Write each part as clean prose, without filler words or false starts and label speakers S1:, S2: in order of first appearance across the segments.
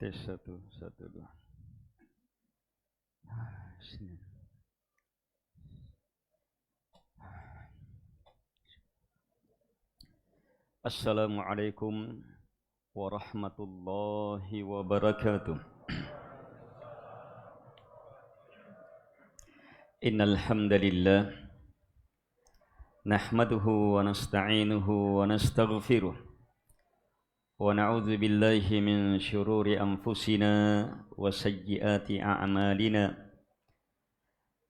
S1: Tes satu, satu, dua. Sini. Assalamualaikum warahmatullahi wabarakatuh. Innal hamdalillah nahmaduhu wa nasta'inuhu wa nastaghfiruh wa na'udzu billahi min syururi anfusina wa sayyiati a'malina.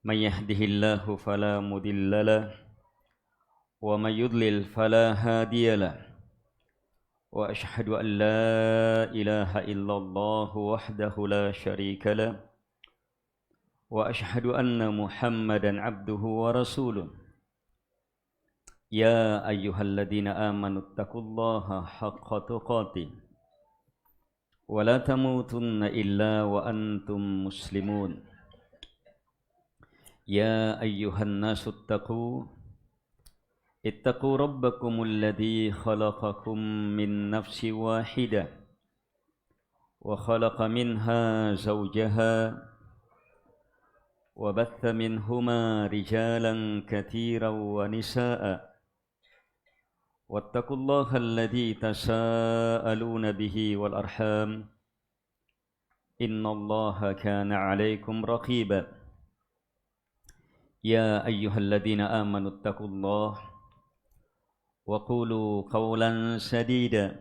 S1: May yahdihillahu fala mudhillalah wa may yudlil fala hadiyalah. Wa ashhadu an la ilaha illallah wahdahu la syarika lah wa ashhadu anna Muhammadan abduhu wa rasuluh. Ya ayyuhalladzina amanu taqullaha haqqa tuqatih wa la tamutunna illa wa antum muslimun. Ya ayyuhan nasu ittaqu rabbakumul ladzi khalaqakum min nafsin wahidah wa khalaqa minha zawjaha wa batha minhuma rijalan katsiran wa nisaa'a. Wattaqullaha alladzi tasaaluna bihi wal arham innallaha kana 'alaikum raqiba. Ya ayyuhalladzina amanu taqullaha wa qulu qawlan sadida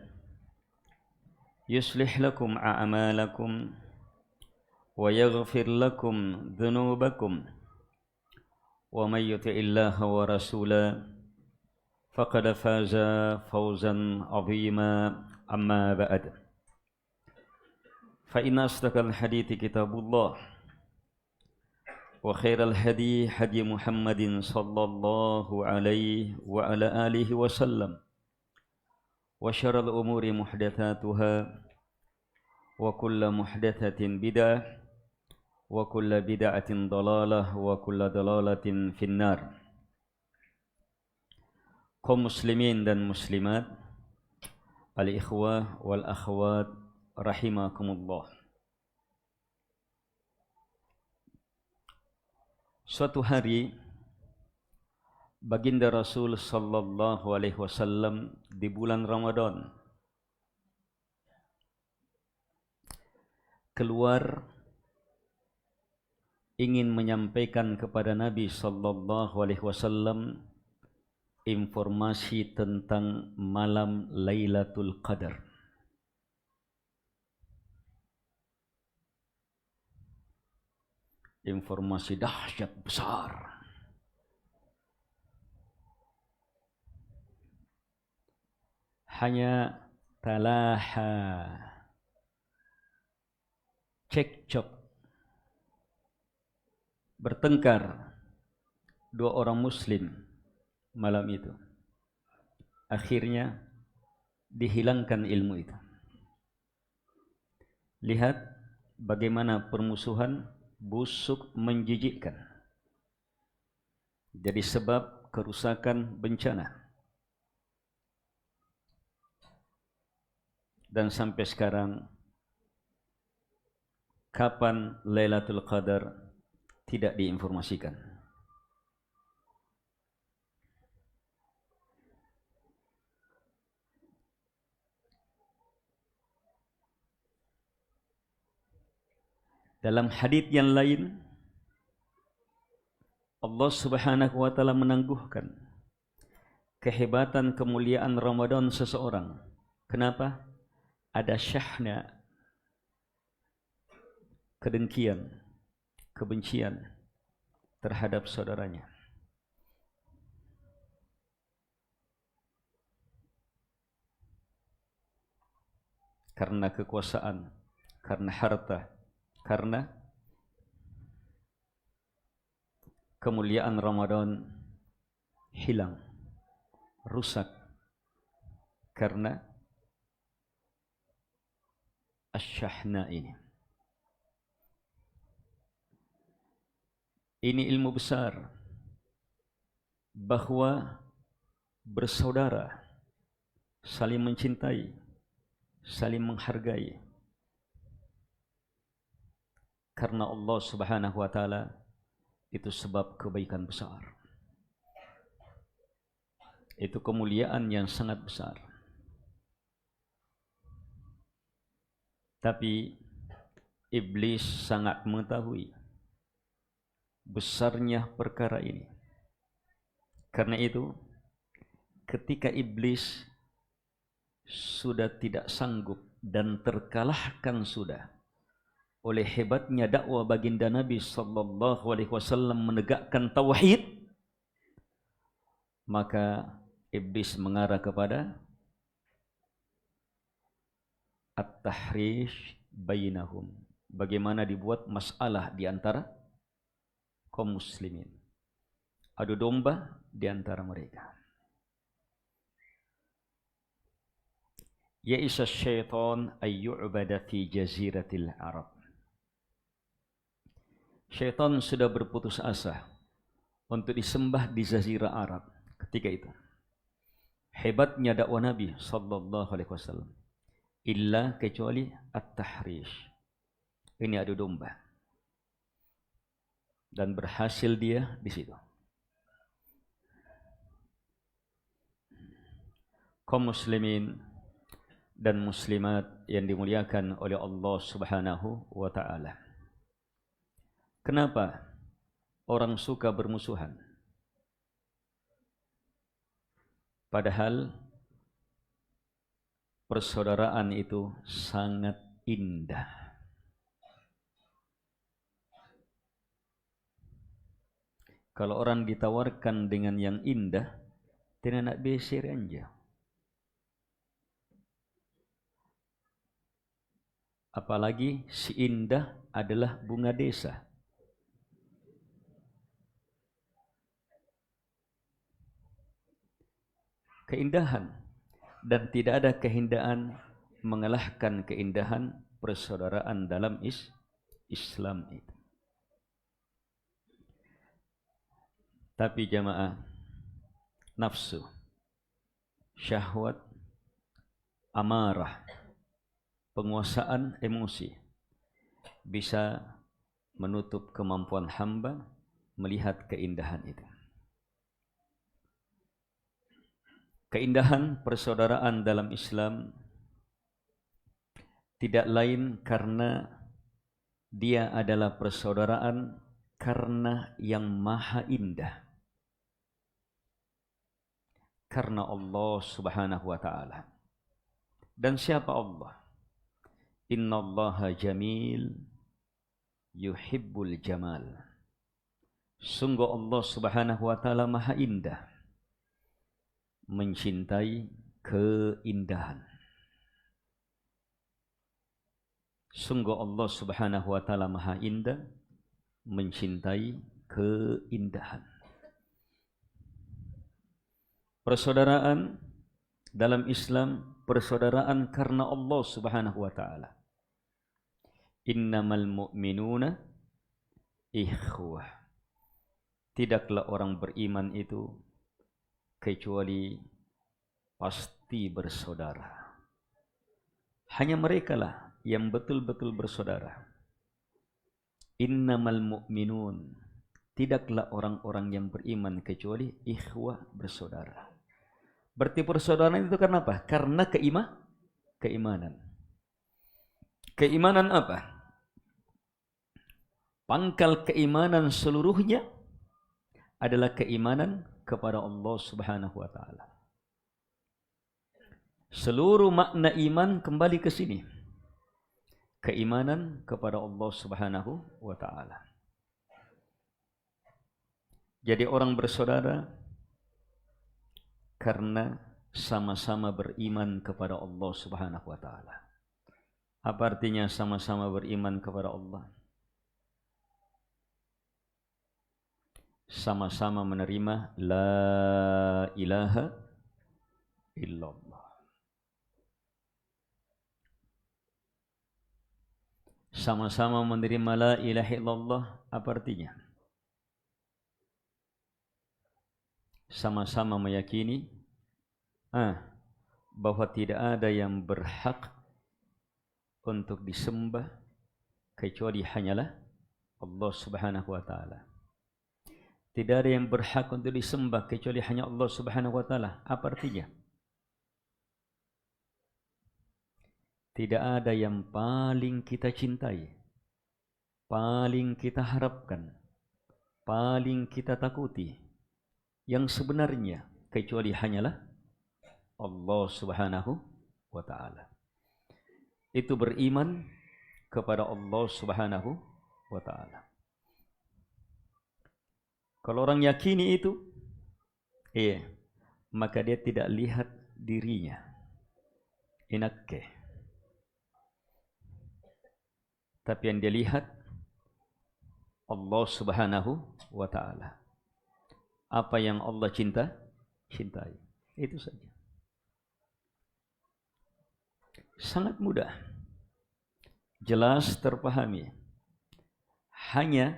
S1: yuslih lakum a'malakum wa yaghfir lakum dhunubakum wa may yuti'illaha wa rasulahu faqad faza fawzan 'azima. Amma ba'd, fa inna asdaqal hadithi kitabullah wa khairal hadi hadi Muhammadin sallallahu alaihi wa ala alihi wasallam wa syarrul umuri muhdatsatuha wa kullu muhdatsatin bid'ah wa kullu bid'atin dhalalah wa kullu dhalalatin finnar. Kaum muslimin dan muslimat, al-ikhwah wal akhwat rahimakumullah. Suatu hari baginda Rasul sallallahu alaihi wasallam di bulan Ramadan keluar ingin menyampaikan kepada Nabi sallallahu alaihi wasallam informasi tentang malam Lailatul Qadar. Informasi dahsyat besar. Hanya talaha, cekcok, bertengkar dua orang muslim malam itu. Akhirnya dihilangkan ilmu itu. Lihat bagaimana permusuhan busuk menjijikkan, jadi sebab kerusakan bencana. Dan sampai sekarang, kapan Lailatul Qadar tidak diinformasikan. Dalam hadits yang lain, Allah Subhanahu wa taala menangguhkan kehebatan kemuliaan Ramadan seseorang. Kenapa? Ada syahna, kedengkian, kebencian terhadap saudaranya. Karena kekuasaan, karena harta, karena kemuliaan Ramadan hilang, rusak karena asyahna ini. Ini ilmu besar bahwa bersaudara, saling mencintai, saling menghargai, Karena Allah Subhanahu wa taala itu sebab kebaikan besar. Itu kemuliaan yang sangat besar. Tapi iblis sangat mengetahui besarnya perkara ini. Karena itu, ketika iblis sudah tidak sanggup dan terkalahkan sudah oleh hebatnya dakwah baginda Nabi sallallahu alaihi wasallam menegakkan tauhid, maka iblis mengarah kepada at-tahrish bainahum. Bagaimana dibuat masalah di antara kaum muslimin. Adu domba di antara mereka. Ya'isa syaitan ayyu'bada fi jaziratil Arab. Syaitan sudah berputus asa untuk disembah di Jazirah Arab ketika itu. Hebatnya dakwah Nabi sallallahu alaihi wasallam. Illa kecuali at-tahrish. Ini adu domba. Dan berhasil dia di situ. Kaum muslimin dan muslimat yang dimuliakan oleh Allah Subhanahu wa taala. Kenapa orang suka bermusuhan? Padahal persaudaraan itu sangat indah. Kalau orang ditawarkan dengan yang indah, tidak nak besir aja. Apalagi si indah adalah bunga desa. Keindahan, dan tidak ada keindahan mengalahkan keindahan persaudaraan dalam Islam itu. Tapi jamaah, nafsu, syahwat, amarah, penguasaan emosi bisa menutup kemampuan hamba melihat keindahan itu. Keindahan persaudaraan dalam Islam tidak lain karena dia adalah persaudaraan karena yang maha indah. Karena Allah Subhanahu wa taala. Dan siapa Allah? Innallaha jamil yuhibbul jamal. Sungguh Allah Subhanahu wa taala maha indah, mencintai keindahan. Sungguh Allah Subhanahu wa taala maha indah, mencintai keindahan. Persaudaraan dalam Islam, persaudaraan karena Allah Subhanahu wa taala. Innamal mu'minuna ikhwah. Tidaklah orang beriman itu kecuali pasti bersaudara. Hanya merekalah yang betul-betul bersaudara. Innamal mu'minun. Tidaklah orang-orang yang beriman kecuali ikhwah, bersaudara. Berarti persaudaraan itu karena apa? Karena keimanan. Keimanan apa? Pangkal keimanan seluruhnya adalah keimanan kepada Allah Subhanahu wa taala. Seluruh makna iman kembali ke sini. Keimanan kepada Allah Subhanahu wa taala. Jadi orang bersaudara karena sama-sama beriman kepada Allah Subhanahu wa taala. Apa artinya sama-sama beriman kepada Allah? Sama-sama menerima la ilaha illallah. Sama-sama menerima la ilaha illallah, apa artinya? Sama-sama meyakini bahwa tidak ada yang berhak untuk disembah kecuali hanyalah Allah Subhanahu wa taala. Tidak ada yang berhak untuk disembah kecuali hanya Allah Subhanahu wa taala. Apa artinya? Tidak ada yang paling kita cintai, paling kita harapkan, paling kita takuti yang sebenarnya kecuali hanyalah Allah Subhanahu wa taala. Itu beriman kepada Allah Subhanahu wa taala. Kalau orang yakini itu, maka dia tidak lihat dirinya. Inakke. Tapi yang dia lihat Allah Subhanahu wa taala. Apa yang Allah cintai. Itu saja. Sangat mudah. Jelas terpahami. Hanya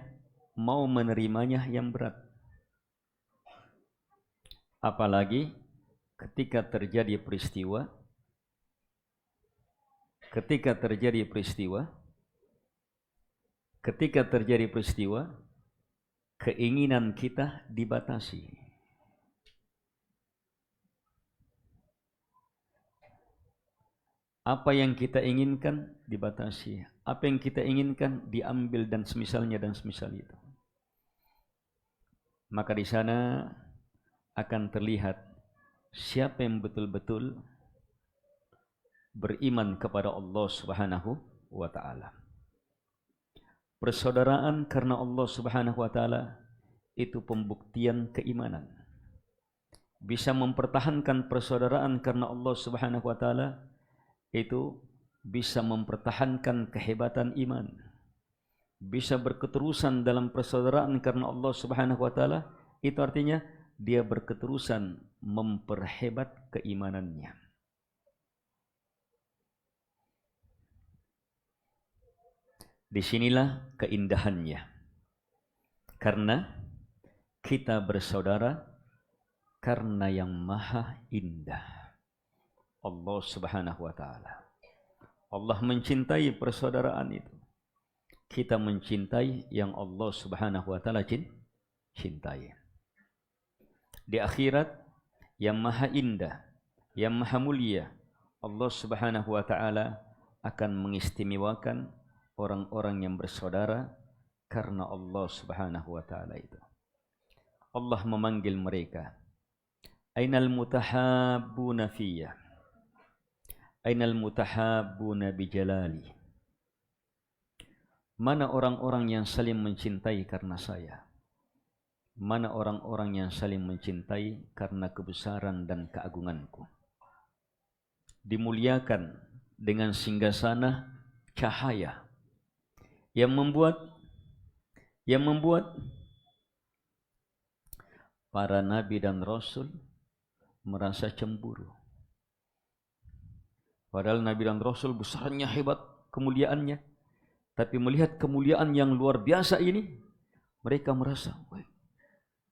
S1: mau menerimanya yang berat. Apalagi ketika terjadi peristiwa, keinginan kita dibatasi. Apa yang kita inginkan dibatasi. Apa yang kita inginkan diambil dan semisalnya dan semisal itu. Maka di sana akan terlihat siapa yang betul-betul beriman kepada Allah Subhanahu wa taala. Persaudaraan karena Allah Subhanahu wa taala itu pembuktian keimanan. Bisa mempertahankan persaudaraan karena Allah Subhanahu wa taala itu bisa mempertahankan kehebatan iman. Bisa berketerusan dalam persaudaraan karena Allah Subhanahu wa taala, itu artinya dia berketerusan memperhebat keimanannya. Disinilah keindahannya. Karena kita bersaudara karena yang maha indah, Allah Subhanahu wa taala. Allah mencintai persaudaraan itu. Kita mencintai yang Allah Subhanahu wa taala cintai. Di akhirat yang maha indah, yang maha mulia, Allah Subhanahu wa taala akan mengistimewakan orang-orang yang bersaudara karena Allah Subhanahu wa taala itu. Allah memanggil mereka, Ainal mutahabbuna fiyya, Ainal mutahabbuna bijalali. Mana orang-orang yang saling mencintai karena saya? Mana orang-orang yang saling mencintai karena kebesaran dan keagunganku? Dimuliakan dengan singgasana cahaya yang membuat para nabi dan rasul merasa cemburu. Padahal nabi dan rasul besarnya, hebat kemuliaannya, tapi melihat kemuliaan yang luar biasa ini, mereka merasa,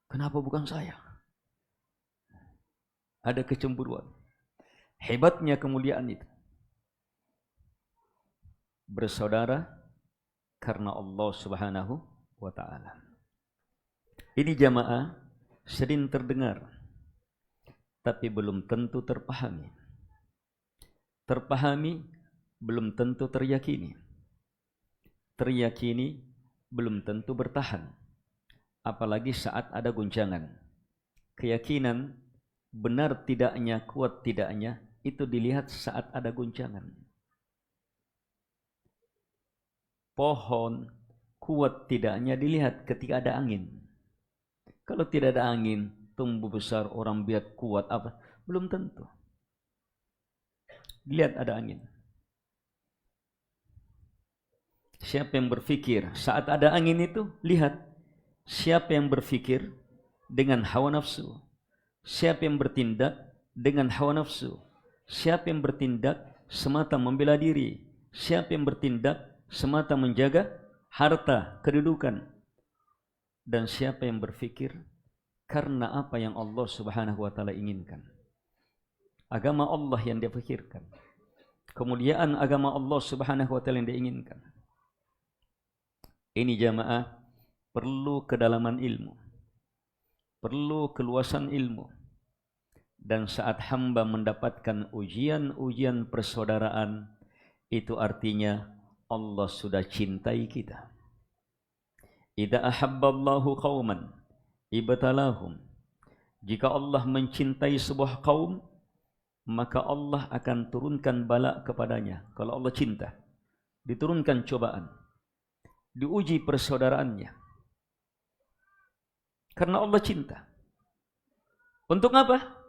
S1: kenapa bukan saya? Ada kecemburuan. Hebatnya kemuliaan itu. Bersaudara karena Allah Subhanahu wa taala. Ini jamaah sering terdengar, tapi belum tentu terpahami. Terpahami belum tentu teryakini. Teryakini belum tentu bertahan. Apalagi saat ada guncangan. Keyakinan benar tidaknya, kuat tidaknya, itu dilihat saat ada guncangan. Pohon kuat tidaknya dilihat ketika ada angin. Kalau tidak ada angin, tumbuh besar, orang biar kuat apa? Belum tentu. Dilihat ada angin. Siapa yang berpikir saat ada angin itu, lihat siapa yang berpikir dengan hawa nafsu, siapa yang bertindak dengan hawa nafsu, siapa yang bertindak semata membela diri, siapa yang bertindak semata menjaga harta, kedudukan, dan siapa yang berpikir karena apa yang Allah Subhanahu wa taala inginkan. Agama Allah yang dia pikirkan, kemuliaan agama Allah Subhanahu wa taala yang dia inginkan. Ini jamaah perlu kedalaman ilmu, perlu keluasan ilmu. Dan saat hamba mendapatkan ujian-ujian persaudaraan, itu artinya Allah sudah cintai kita. Idza ahabballahu qauman ibtalahum. Jika Allah mencintai sebuah kaum, maka Allah akan turunkan bala kepadanya. Kalau Allah cinta, diturunkan cobaan, diuji persaudaraannya. Karena Allah cinta. Untuk apa?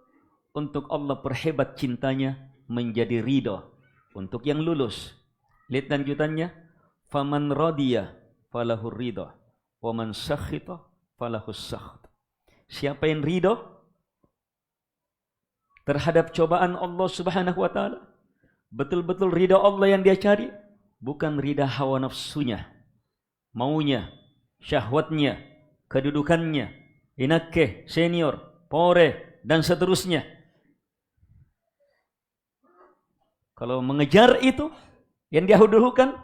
S1: Untuk Allah perhebat cintanya menjadi ridho untuk yang lulus. Lihat lanjutannya, faman radiya falahur ridho wa man sakhita falahus sakht. Siapa yang ridho terhadap cobaan Allah Subhanahu wa taala, betul-betul ridho Allah yang dia cari, bukan ridha hawa nafsunya, maunya, syahwatnya, kedudukannya, inakke, senior, pore, dan seterusnya. Kalau mengejar itu yang dia dahulukan,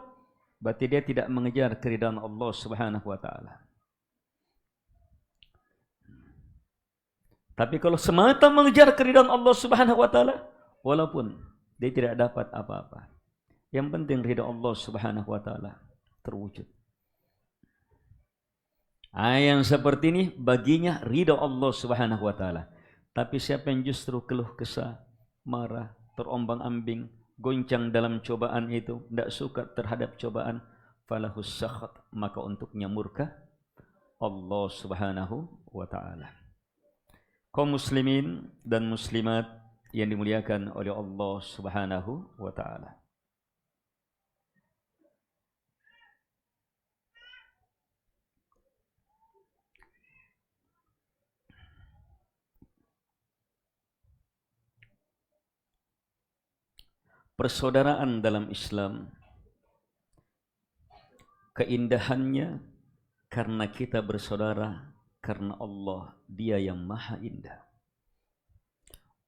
S1: berarti dia tidak mengejar keridhaan Allah Subhanahu wa taala. Tapi kalau semata mengejar keridhaan Allah Subhanahu wa taala, walaupun dia tidak dapat apa-apa, yang penting ridha Allah Subhanahu wa taala terwujud. Yang seperti ini baginya ridha Allah Subhanahu wa taala. Tapi siapa yang justru keluh kesah, marah, terombang-ambing, goncang dalam cobaan itu, tidak suka terhadap cobaan, falahus sakhat, maka untuknya murka Allah Subhanahu wa taala. Kaum muslimin dan muslimat yang dimuliakan oleh Allah Subhanahu wa taala. Persaudaraan dalam Islam, keindahannya karena kita bersaudara karena Allah, Dia yang maha indah.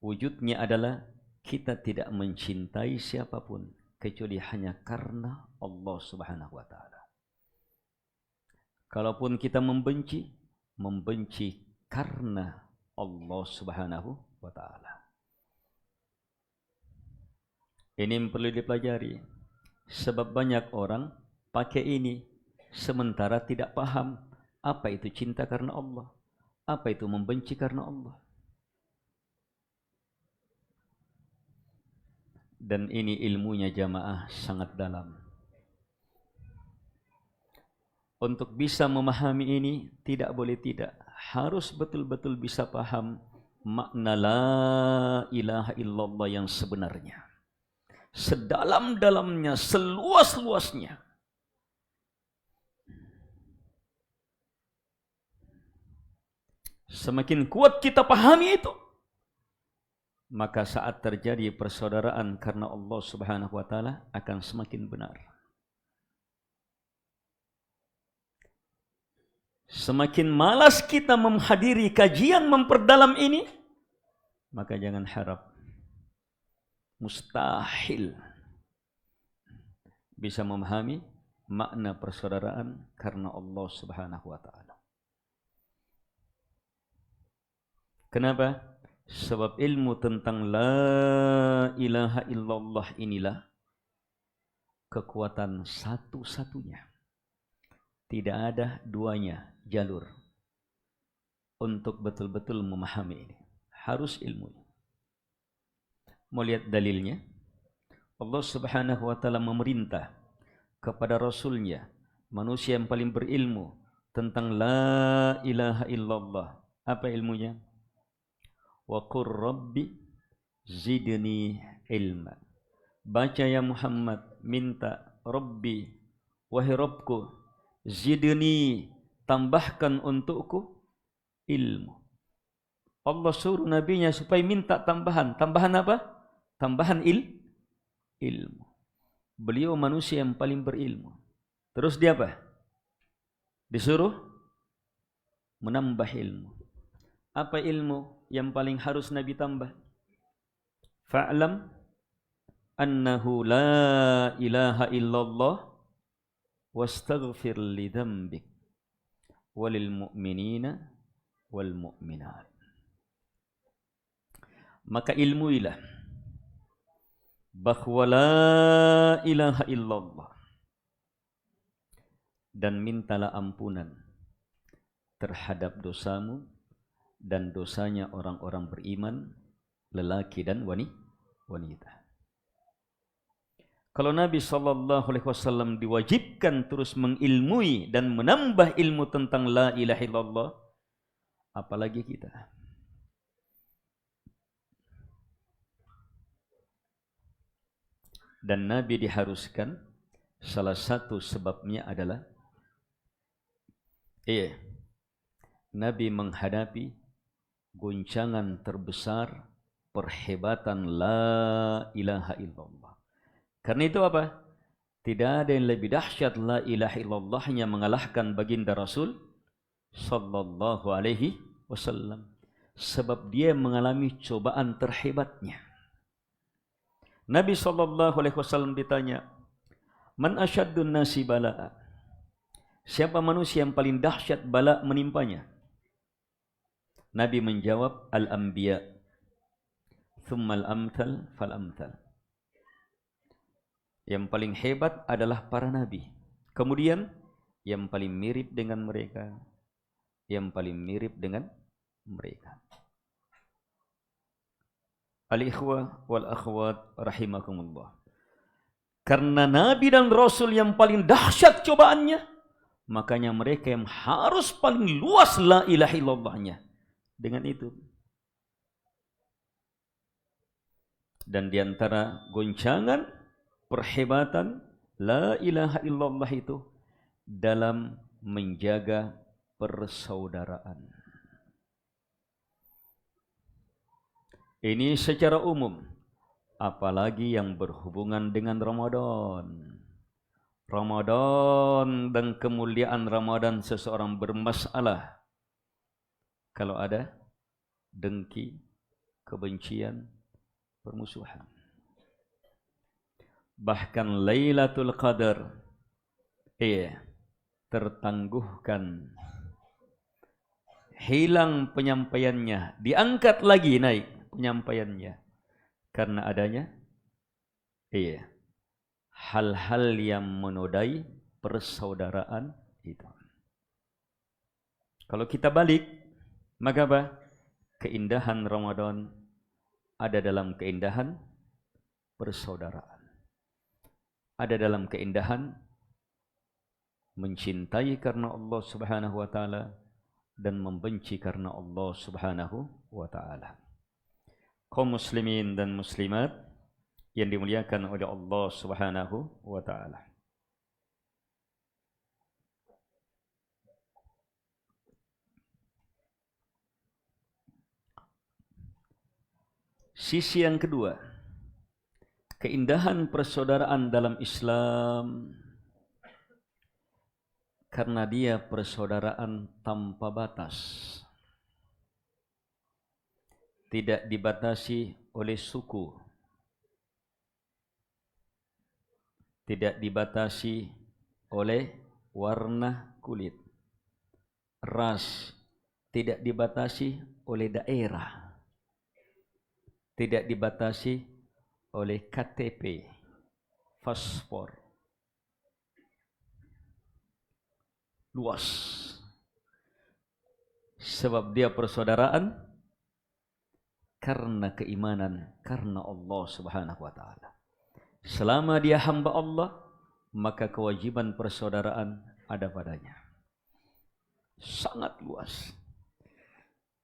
S1: Wujudnya adalah kita tidak mencintai siapapun kecuali hanya karena Allah Subhanahu wa taala. Kalaupun kita membenci, membenci karena Allah Subhanahu wa taala. Ini perlu dipelajari, sebab banyak orang pakai ini sementara tidak paham apa itu cinta karena Allah, apa itu membenci karena Allah. Dan ini ilmunya jamaah sangat dalam. Untuk bisa memahami ini tidak boleh tidak, harus betul-betul bisa paham makna la ilaha illallah yang sebenarnya. Sedalam-dalamnya, seluas-luasnya. Semakin kuat kita pahami itu, maka saat terjadi persaudaraan karena Allah Subhanahu wa taala akan semakin benar. Semakin malas kita menghadiri kajian memperdalam ini, maka jangan harap, mustahil bisa memahami makna persaudaraan karena Allah Subhanahu wa taala. Kenapa? Sebab ilmu tentang la ilaha illallah inilah kekuatan satu-satunya. Tidak ada duanya jalur untuk betul-betul memahami ini. Harus ilmu. Mau lihat dalilnya? Allah Subhanahu wa taala memerintah kepada Rasulnya, manusia yang paling berilmu, tentang la ilaha illallah. Apa ilmunya? Wa qur rabbi zidni ilma. Baca ya Muhammad, minta Rabbi, wahai Rabbku, zidni, tambahkan untukku ilmu. Allah suruh nabinya supaya minta tambahan. Tambahan apa? Tambahan ilmu. Beliau manusia yang paling berilmu. Terus dia apa? Disuruh menambah ilmu. Apa ilmu yang paling harus Nabi tambah? Fa'lam annahu la ilaha illallah wastaghfir li dzambik walil mu'minina wal mu'minat. Maka ilmuilah bahwa la ilaha illallah dan mintalah ampunan terhadap dosamu dan dosanya orang-orang beriman, lelaki dan wanita. Kalau Nabi SAW diwajibkan terus mengilmui dan menambah ilmu tentang la ilaha illallah, apalagi kita. Dan Nabi diharuskan, salah satu sebabnya adalah Nabi menghadapi guncangan terbesar perhebatan la ilaha illallah. Karena itu apa? Tidak ada yang lebih dahsyat la ilaha illallahnya mengalahkan baginda Rasul sallallahu alaihi wasallam. Sebab dia mengalami cobaan terhebatnya. Nabi sallallahu alaihi wasallam ditanya, "Man asyaddun nasi bala'a?" Siapa manusia yang paling dahsyat bala menimpanya? Nabi menjawab, "Al-anbiya, thumma al-amthal fal-amthal." Yang paling hebat adalah para nabi. Kemudian yang paling mirip dengan mereka, yang paling mirip dengan mereka. Al-ikhwah wal akhwat rahimakumullah. Karena nabi dan rasul yang paling dahsyat cobaannya, makanya mereka yang harus paling luas la ilaha illallahnya. Dengan itu. Dan diantara goncangan perhebatan la ilaha illallah itu dalam menjaga persaudaraan. Ini secara umum, apalagi yang berhubungan dengan Ramadan. Ramadan dan kemuliaan Ramadan seseorang bermasalah kalau ada dengki, kebencian, permusuhan. Bahkan Lailatul Qadar tertangguhkan, hilang penyampaiannya, diangkat lagi naik penyampaiannya karena adanya hal-hal yang menodai persaudaraan itu. Kalau kita balik, maka apa? Keindahan Ramadan ada dalam keindahan persaudaraan. Ada dalam keindahan mencintai karena Allah Subhanahu wa taala dan membenci karena Allah Subhanahu wa taala. Kaum muslimin dan muslimat yang dimuliakan oleh Allah Subhanahu wa taala. Sisi yang kedua, keindahan persaudaraan dalam Islam karena dia persaudaraan tanpa batas. Tidak dibatasi oleh suku, tidak dibatasi oleh warna kulit, ras, tidak dibatasi oleh daerah, tidak dibatasi oleh KTP, paspor. Luas. Sebab dia persaudaraan karena keimanan, karena Allah Subhanahu wa taala. Selama dia hamba Allah, maka kewajiban persaudaraan ada padanya. Sangat luas.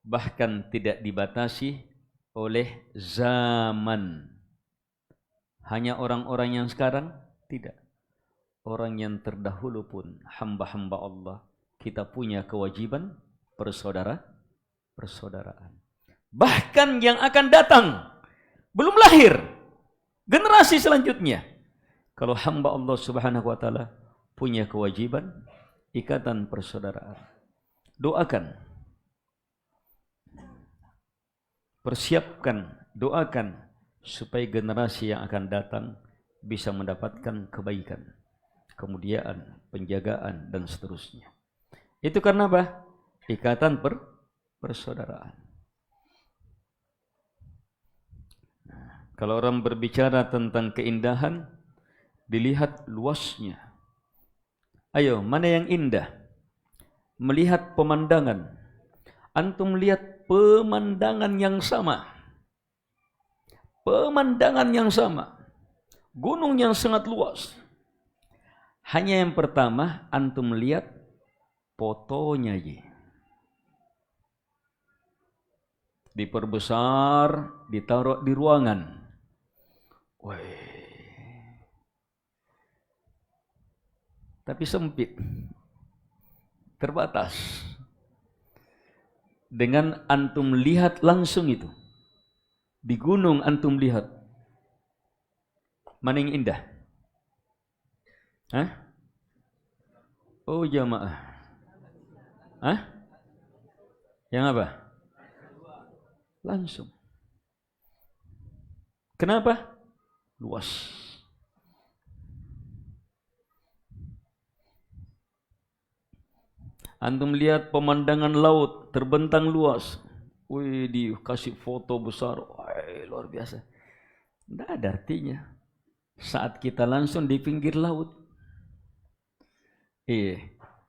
S1: Bahkan tidak dibatasi oleh zaman. Hanya orang-orang yang sekarang? Tidak. Orang yang terdahulu pun hamba-hamba Allah, kita punya kewajiban persaudaraan. Bahkan yang akan datang, belum lahir, generasi selanjutnya, kalau hamba Allah Subhanahu wa taala punya kewajiban ikatan persaudaraan. Doakan, persiapkan, doakan supaya generasi yang akan datang bisa mendapatkan kebaikan. kemudian penjagaan dan seterusnya. Itu karena apa? Ikatan persaudaraan. Nah, kalau orang berbicara tentang keindahan, dilihat luasnya. Ayo, mana yang indah? Melihat pemandangan. Antum lihat pemandangan yang sama. Pemandangan yang sama. Gunung yang sangat luas. Hanya yang pertama, antum lihat fotonya aja. Diperbesar, ditaruh di ruangan. Wih. Tapi sempit, terbatas. Dengan antum lihat langsung itu, di gunung antum lihat, mana yang indah? Hah? Oh jamaah. Hah? Yang apa? Langsung. Kenapa? Luas. Antum lihat pemandangan laut terbentang luas. Wih, dikasih foto besar. Wih, luar biasa. Tidak ada artinya. Saat kita langsung di pinggir laut.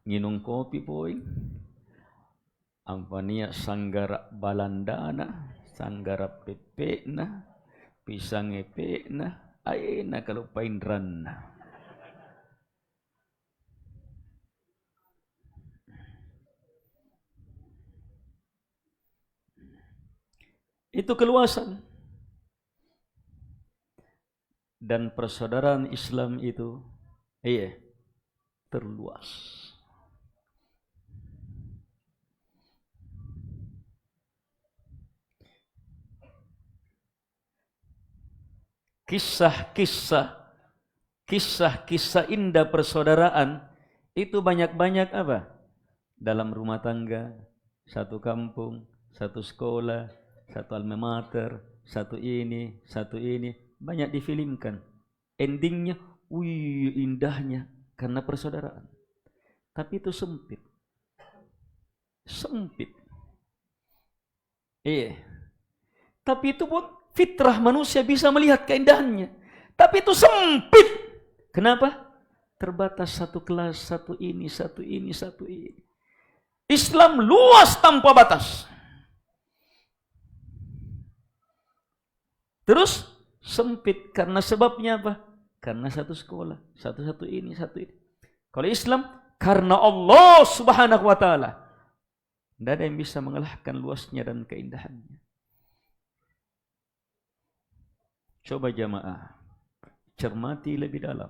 S1: Nginum kopi poin. Ampania sanggara balandana, sanggara pepena, pisang epena, aina kalau paindran. Itu keluasan. Dan persaudaraan Islam itu terluas. Kisah-kisah indah persaudaraan itu banyak-banyak apa? Dalam rumah tangga, satu kampung, satu sekolah, satu alma mater, satu ini, banyak difilmkan. Endingnya, wih indahnya karena persaudaraan. Tapi itu sempit. Sempit. Tapi itu pun fitrah manusia bisa melihat keindahannya. Tapi itu sempit. Kenapa? Terbatas satu kelas, satu ini. Islam luas tanpa batas. Terus sempit karena sebabnya apa? Karena satu sekolah, satu ini. Kalau Islam karena Allah Subhanahu wa taala. Tidak ada yang bisa mengalahkan luasnya dan keindahannya. Coba jamaah, cermati lebih dalam,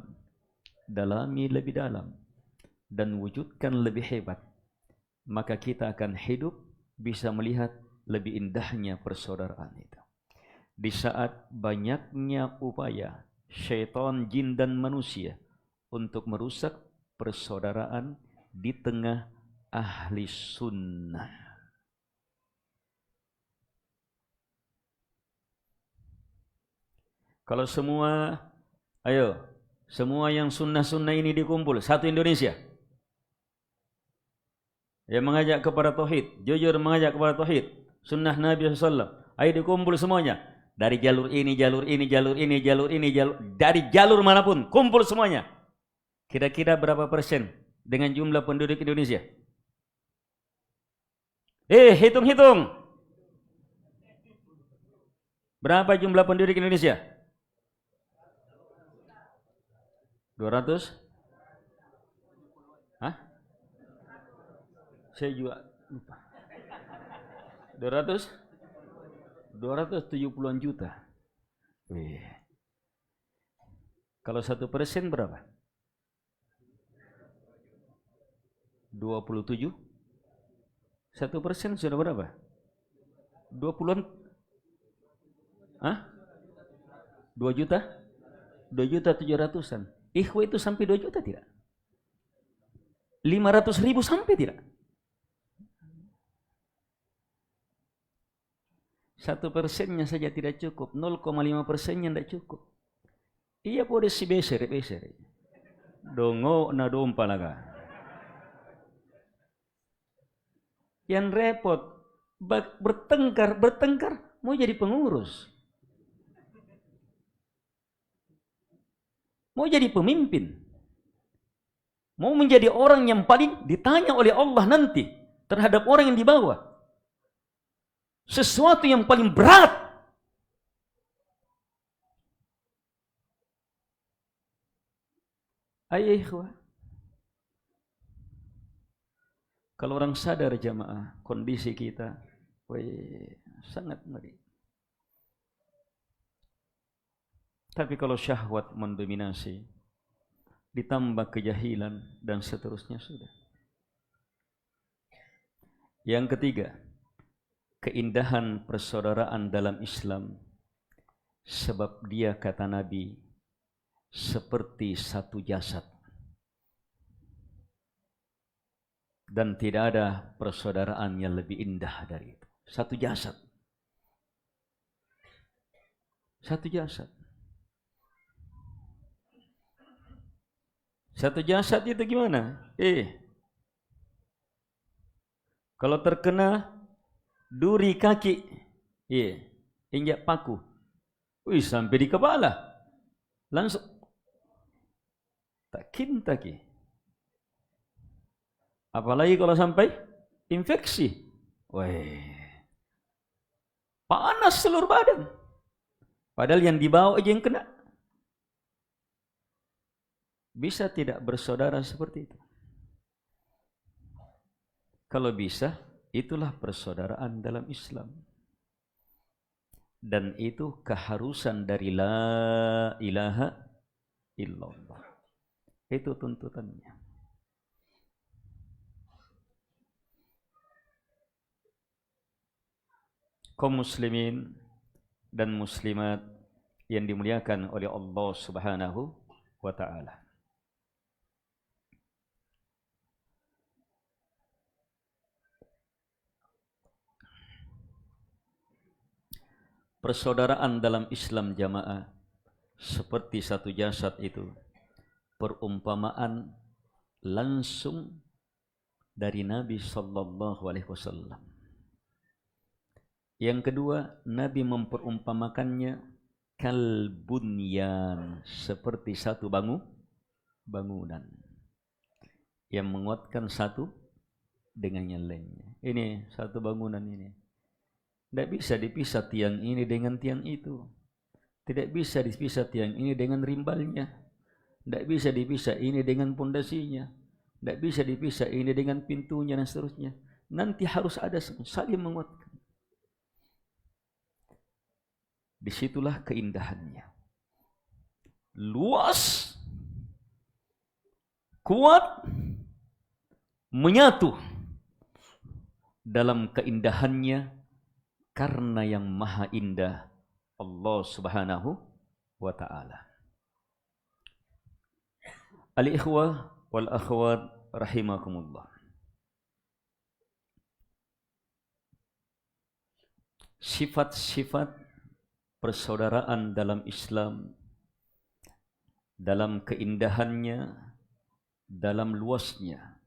S1: dalami lebih dalam, dan wujudkan lebih hebat. Maka kita akan hidup bisa melihat lebih indahnya persaudaraan itu. Di saat banyaknya upaya syaitan, jin dan manusia untuk merusak persaudaraan di tengah ahli sunnah. Kalau semua yang sunnah-sunnah ini dikumpul, satu Indonesia yang mengajak kepada tauhid, jujur mengajak kepada tauhid, sunnah Nabi SAW, ayo dikumpul semuanya. Dari jalur ini, dari jalur manapun, kumpul semuanya. Kira-kira berapa persen dengan jumlah penduduk Indonesia? Hitung. Berapa jumlah penduduk Indonesia? 200? Hah? Saya juga lupa. 270-an juta. Kalau 1% berapa? 27? 1% sudah berapa? 20-an? Hah? 2 juta? 2.700.000-an. Ikhwah itu sampai 2 juta tidak? 500.000 sampai tidak? 1%-nya saja tidak cukup, 0,5%-nya tidak cukup. Iya boleh si beser. Dongo na palaga. Yang repot bertengkar mau jadi pengurus, mau jadi pemimpin, mau menjadi orang yang paling ditanya oleh Allah nanti terhadap orang yang di bawah. Sesuatu yang paling berat. Ayo ikhwah, kalau orang sadar jamaah kondisi kita, sangat ngeri. Tapi kalau syahwat mendominasi, ditambah kejahilan dan seterusnya sudah. Yang ketiga, keindahan persaudaraan dalam Islam, sebab dia kata Nabi seperti satu jasad. Dan tidak ada persaudaraan yang lebih indah dari itu. Satu jasad. Satu jasad. Satu jasad itu gimana? Kalau terkena duri kaki, injak paku, sampai di kepala, langsung taki. Apalagi kalau sampai infeksi, panas seluruh badan. Padahal yang dibawa aja yang kena. Bisa tidak bersaudara seperti itu? Kalau bisa, itulah persaudaraan dalam Islam. Dan itu keharusan dari la ilaha illallah. Itu tuntutannya. Kaum muslimin dan muslimat yang dimuliakan oleh Allah Subhanahu wa ta'ala. Persaudaraan dalam Islam jamaah seperti satu jasad itu perumpamaan langsung dari Nabi sallallahu alaihi wasallam. Yang kedua, Nabi memperumpamakannya kalbunyan, seperti satu bangunan yang menguatkan satu dengan yang lainnya. Ini satu bangunan ini. Tidak bisa dipisah tiang ini dengan tiang itu. Tidak bisa dipisah tiang ini dengan rimbalnya. Tidak bisa dipisah ini dengan pondasinya. Tidak bisa dipisah ini dengan pintunya dan seterusnya. Nanti harus ada saling menguatkan. Disitulah keindahannya. Luas, kuat, menyatu dalam keindahannya karena yang maha indah Allah Subhanahu wa ta'ala. Al-ikhwah wal akhwat rahimakumullah. Sifat-sifat persaudaraan dalam Islam, dalam keindahannya, dalam luasnya,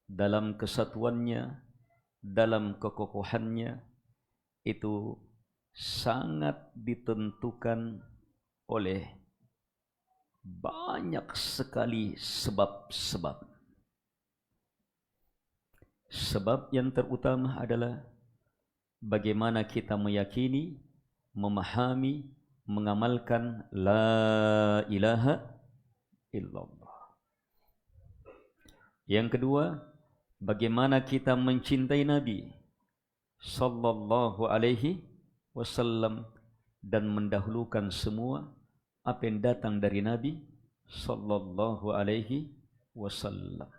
S1: dalam kesatuannya, dalam kekokohannya, itu sangat ditentukan oleh banyak sekali sebab-sebab. Sebab yang terutama adalah bagaimana kita meyakini, memahami, mengamalkan la ilaha illallah. Yang kedua, bagaimana kita mencintai Nabi sallallahu alaihi wasallam dan mendahulukan semua apa yang datang dari Nabi sallallahu alaihi wasallam.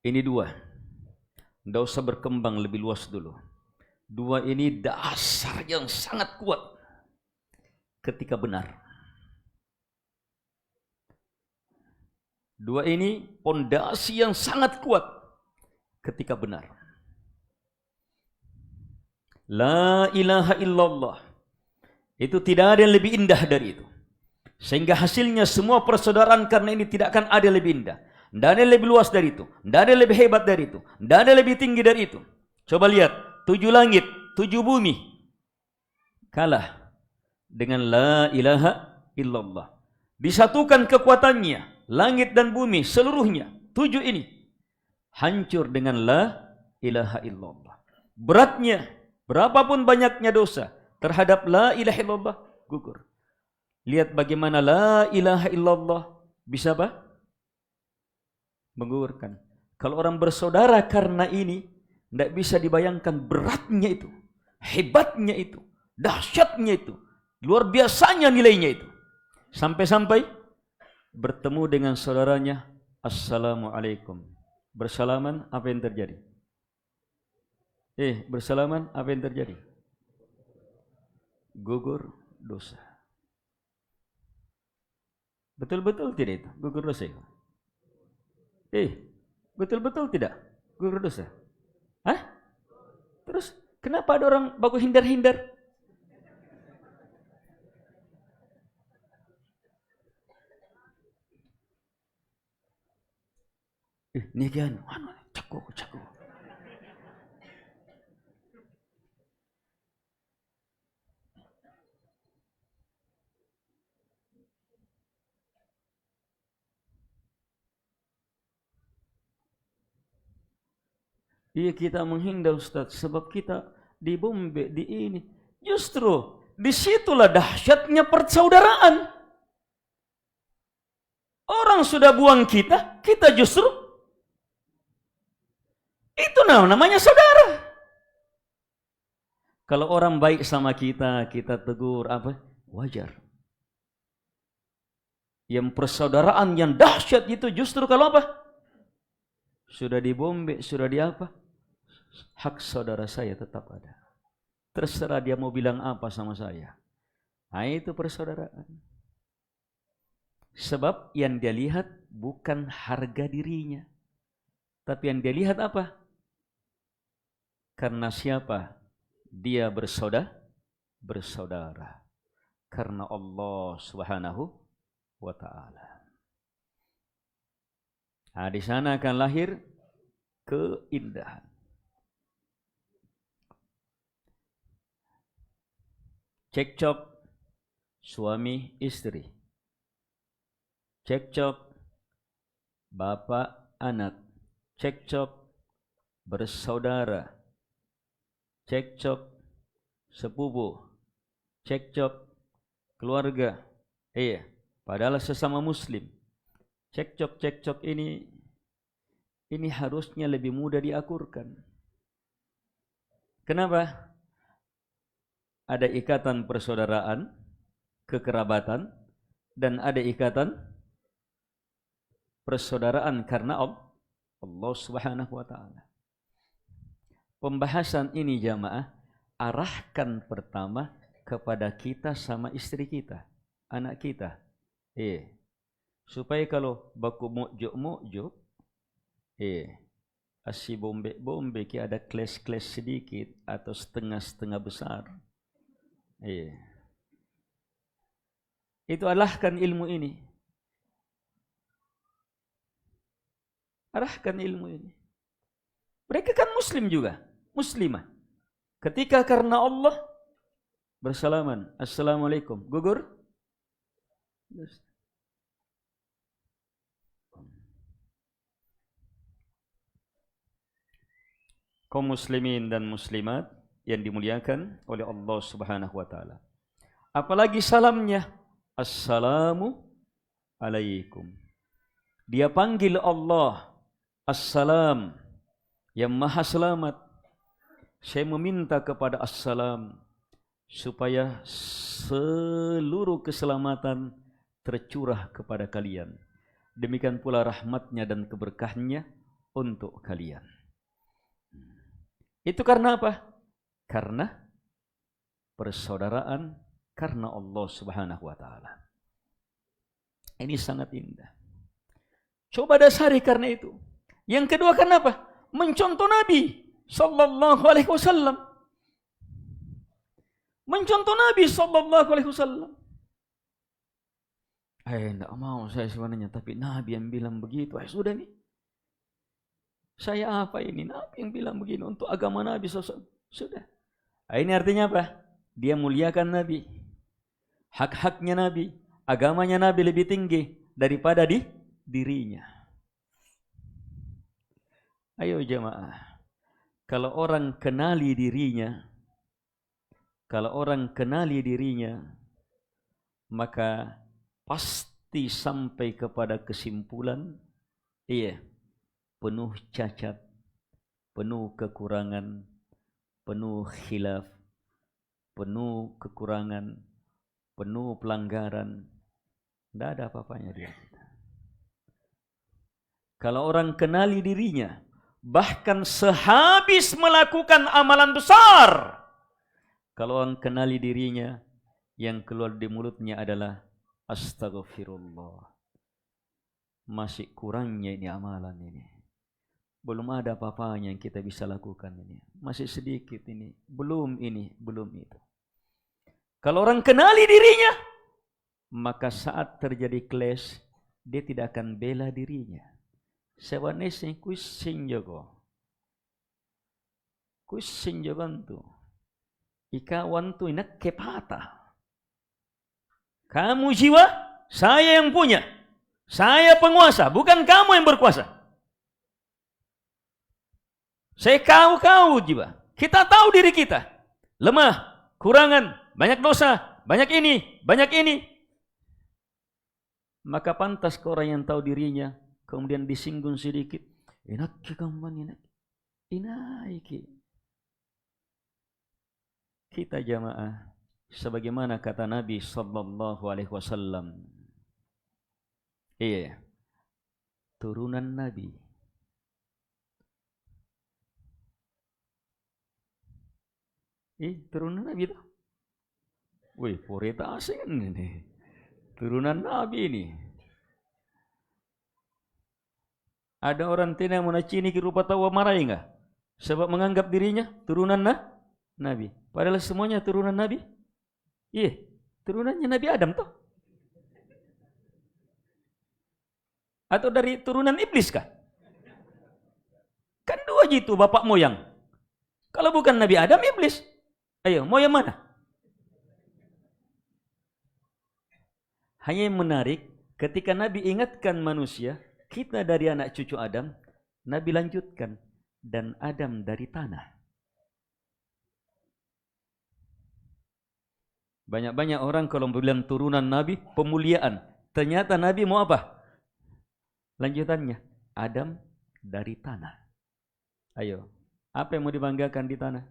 S1: Ini dua. Tidak usah berkembang lebih luas dulu. Dua ini dasar yang sangat kuat ketika benar. Dua ini pondasi yang sangat kuat ketika benar. La ilaha illallah. Itu tidak ada yang lebih indah dari itu. Sehingga hasilnya semua persaudaraan karena ini tidak akan ada lebih indah. Tidak ada lebih luas dari itu. Tidak ada lebih hebat dari itu. Tidak ada lebih tinggi dari itu. Coba lihat, 7 langit, 7 bumi kalah dengan la ilaha illallah. Disatukan kekuatannya, langit dan bumi seluruhnya, 7 ini hancur dengan la ilaha illallah. Beratnya, berapapun banyaknya dosa terhadap la ilaha illallah, gugur. Lihat bagaimana la ilaha illallah bisa apa? Menggugurkan. Kalau orang bersaudara karena ini, tidak bisa dibayangkan beratnya itu, hebatnya itu, dahsyatnya itu, luar biasanya nilainya itu. Sampai-sampai bertemu dengan saudaranya, assalamualaikum. Bersalaman, apa yang terjadi? Bersalaman, apa yang terjadi? Gugur dosa. Betul-betul tidak itu? Gugur dosa itu? Betul-betul tidak? Gugur dosa? Hah? Terus kenapa ada orang bagus hindar-hindar? Ini kan, cakup. Iya, kita menghindar Ustaz, sebab kita dibombek di ini. Justru disitulah dahsyatnya persaudaraan. Orang sudah buang kita, kita justru itu namanya saudara. Kalau orang baik sama kita, kita tegur apa? Wajar. Yang persaudaraan yang dahsyat itu justru kalau apa? Sudah dibombek, sudah diapa? Hak saudara saya tetap ada. Terserah dia mau bilang apa sama saya. Nah, itu persaudaraan. Sebab yang dia lihat bukan harga dirinya, tapi yang dia lihat apa? Karena siapa dia bersaudara? Karena Allah Subhanahu wa Ta'ala. Nah, di sana akan lahir keindahan. Cekcok suami istri, cekcok bapak anak, cekcok bersaudara, cekcok sepupu, cekcok keluarga. Padahal sesama muslim. Cekcok ini harusnya lebih mudah diakurkan. Kenapa? Ada ikatan persaudaraan, kekerabatan, dan ada ikatan persaudaraan karena Allah Subhanahu wa Ta'ala. Pembahasan ini jamaah arahkan pertama kepada kita sama istri kita, anak kita. Supaya kalau baku mokjok, asi bombe ki ada kles-kles sedikit atau setengah-setengah besar. Itu arahkan ilmu ini. Arahkan ilmu ini. Mereka kan muslim juga, muslimah. Ketika karena Allah bersalaman, assalamualaikum, gugur. Kaum muslimin dan muslimat yang dimuliakan oleh Allah Subhanahu wa Ta'ala. Apalagi salamnya, assalamu alaikum. Dia panggil Allah, assalam, yang maha selamat. Saya meminta kepada assalam, supaya seluruh keselamatan tercurah kepada kalian. Demikian pula rahmatnya dan keberkahnya untuk kalian. Itu karena apa? Karena persaudaraan, karena Allah Subhanahu wa Ta'ala. Ini sangat indah. Coba dasari karena itu. Yang kedua karena apa? Mencontoh Nabi sallallahu alaihi wasallam. Mencontoh Nabi sallallahu alaihi wasallam. Enggak mau saya sebenarnya, tapi Nabi yang bilang begitu. Sudah nih. Saya apa ini? Nabi yang bilang begini untuk agama Nabi sosok. Sudah. Ini artinya apa? Dia muliakan Nabi. Hak-haknya Nabi, agamanya Nabi lebih tinggi daripada dirinya. Ayo jemaah. Kalau orang kenali dirinya, maka pasti sampai kepada kesimpulan, penuh cacat, penuh kekurangan, penuh khilaf, penuh kekurangan, penuh pelanggaran. Tidak ada apa-apanya dia. Kalau orang kenali dirinya, bahkan sehabis melakukan amalan besar, kalau orang kenali dirinya, yang keluar di mulutnya adalah astagfirullah. Masih kurangnya ini amalan ini. Belum ada apa-apanya yang kita bisa lakukan ini. Masih sedikit ini. Belum ini, belum itu. Kalau orang kenali dirinya, maka saat terjadi clash, dia tidak akan bela dirinya. Sebenarnya kuising bantu. Ika wantu inak kepata. Kamu jiwa, saya yang punya. Saya penguasa, bukan kamu yang berkuasa. Saya kau jiwa. Kita tahu diri kita. Lemah, kurangan, banyak dosa, banyak ini. Maka pantas ke orang yang tahu dirinya, kemudian disinggung sedikit. Enak kamu enak. Inaiki. Kita jamaah, sebagaimana kata Nabi sallallahu alaihi wasallam. Turunan Nabi. Turunan Nabi itu. Wih, purita asing ini. Turunan Nabi ini. Ada orang tidak menacini rupa tawa marahi enggak? Sebab menganggap dirinya turunan Nabi. Padahal semuanya turunan Nabi. Turunannya Nabi Adam toh. Atau dari turunan iblis kah? Kan dua gitu bapak moyang. Kalau bukan Nabi Adam, iblis. Ayo, mau yang mana? Hanya yang menarik, ketika Nabi ingatkan manusia, kita dari anak cucu Adam, Nabi lanjutkan, dan Adam dari tanah. Banyak-banyak orang kalau bilang turunan Nabi, pemuliaan. Ternyata Nabi mau apa? Lanjutannya, Adam dari tanah. Ayo, apa yang mau dibanggakan di tanah?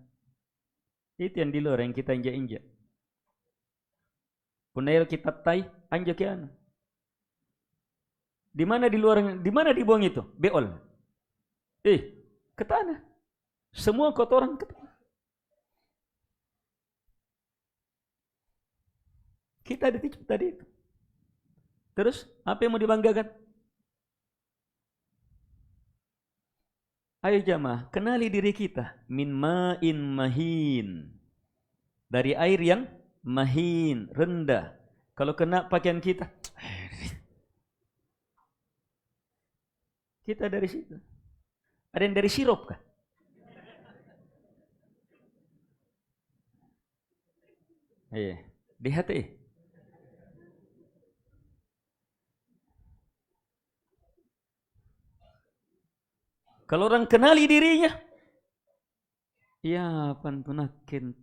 S1: Itu yang di luar yang kita injak-injak. Punail kita tai, anjak ya. Di mana di luar, di mana dibuang itu? Beol. Ke tanah. Semua kotoran ke tanah. Kita dititip tadi itu. Terus, apa yang mau dibanggakan? Ayo jamaah, kenali diri kita. Min ma'in mahin. Dari air yang mahin, rendah. Kalau kena pakaian kita, kita dari situ. Ada yang dari sirup kah? Di hati. Kalau orang kenali dirinya, pantunakin.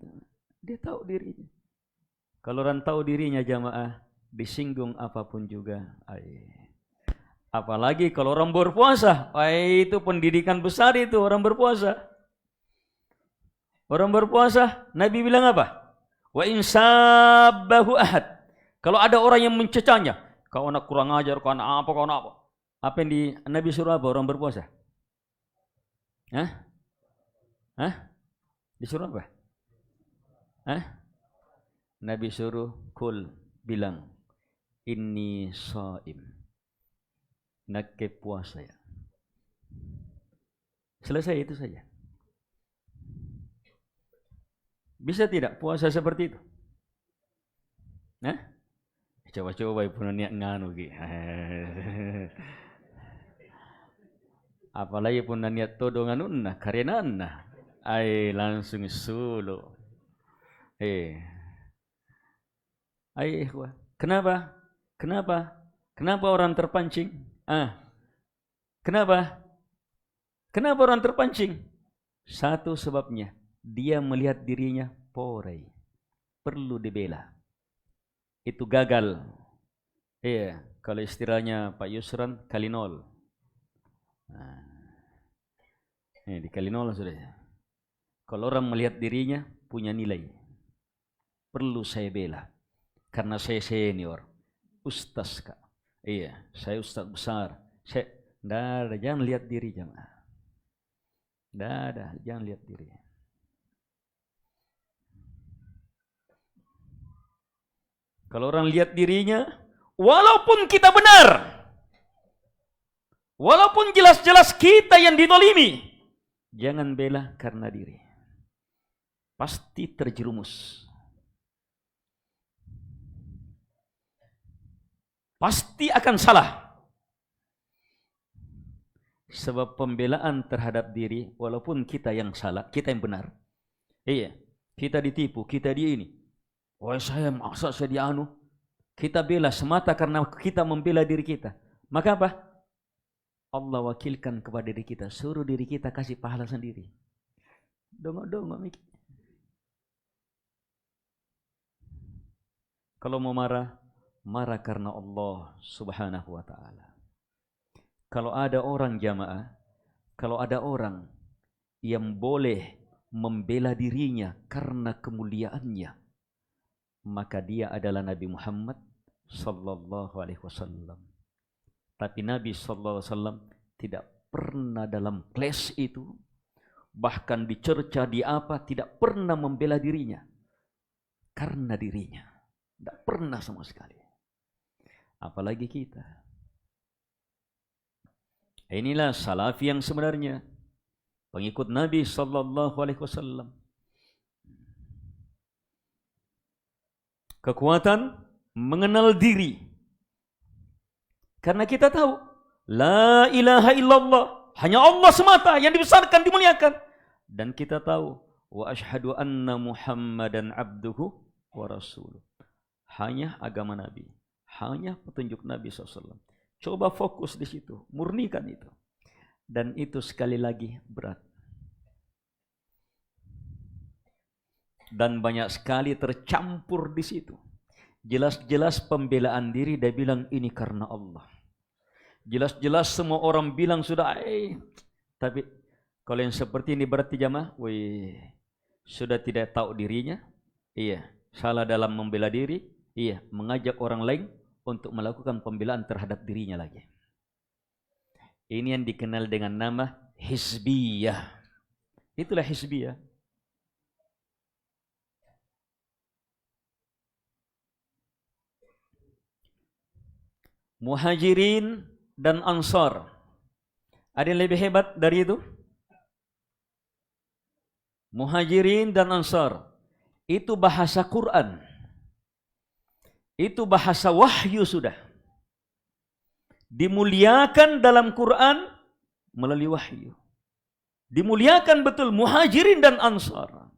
S1: Dia tahu dirinya. Kalau orang tahu dirinya jamaah, disinggung apapun juga. Apalagi kalau orang berpuasa, itu pendidikan besar itu orang berpuasa. Orang berpuasa, Nabi bilang apa? Wa insabbahu ahad. Kalau ada orang yang mencecahnya, kau anak kurang ajar, kau anak apa? Apa yang Nabi suruh apa orang berpuasa? Disuruh apa? Nabi suruh bilang, inni shaim. Nak puasa ya. Selesai itu saja. Bisa tidak puasa seperti itu? Coba-coba pun niat nganu ki. Apalagi pun niat todo nganun nah karenan nah. Ai langsung sulu. Kenapa? Kenapa? Kenapa orang terpancing? Kenapa? Kenapa orang terpancing? Satu sebabnya, dia melihat dirinya porai. Perlu dibela. Itu gagal. Kalau istilahnya Pak Yusran, kalinol. Di kalinol sudah. Kalau orang melihat dirinya punya nilai. Perlu saya bela. Karena saya senior. Ustaz kak. Saya ustaz besar. Jangan lihat diri jemaah. Jangan lihat diri. Kalau orang lihat dirinya, walaupun kita benar, walaupun jelas-jelas kita yang ditolimi, jangan bela karena diri. Pasti terjerumus. Pasti akan salah. Sebab pembelaan terhadap diri, walaupun kita yang salah, kita yang benar. Kita ditipu, kita di ini. Saya maksa saya dianu. Kita bela semata karena kita membela diri kita. Maka apa? Allah wakilkan kepada diri kita. Suruh diri kita kasih pahala sendiri. Dongok-dongok mikir. Kalau mau marah, marah karena Allah subhanahu wa ta'ala. Kalau ada orang jamaah, kalau ada orang yang boleh membela dirinya karena kemuliaannya, maka dia adalah Nabi Muhammad sallallahu alaihi wasallam. Tapi Nabi sallallahu alaihi wasallam tidak pernah dalam kelas itu, bahkan dicerca di apa, tidak pernah membela dirinya karena dirinya. Tidak pernah sama sekali. Apalagi kita. Inilah salafi yang sebenarnya, pengikut Nabi sallallahu alaihi wasallam. Kekuatan mengenal diri. Karena kita tahu la ilaha illallah, hanya Allah semata yang dibesarkan, dimuliakan. Dan kita tahu wa asyhadu anna Muhammadan abduhu wa rasuluh. Hanya agama Nabi, hanya petunjuk Nabi SAW. Coba fokus di situ, murnikan itu. Dan itu sekali lagi berat. Dan banyak sekali tercampur di situ. Jelas-jelas pembelaan diri dia bilang ini karena Allah. Jelas-jelas semua orang bilang sudah, tapi kalau yang seperti ini berarti jamaah, sudah tidak tahu dirinya, salah dalam membela diri, mengajak orang lain untuk melakukan pembelaan terhadap dirinya lagi. Ini yang dikenal dengan nama hizbiyah. Itulah hizbiyah. Muhajirin dan Ansar. Ada yang lebih hebat dari itu? Muhajirin dan Ansar. Itu bahasa Quran. Itu bahasa wahyu sudah. Dimuliakan dalam Quran melalui wahyu. Dimuliakan betul Muhajirin dan Ansar.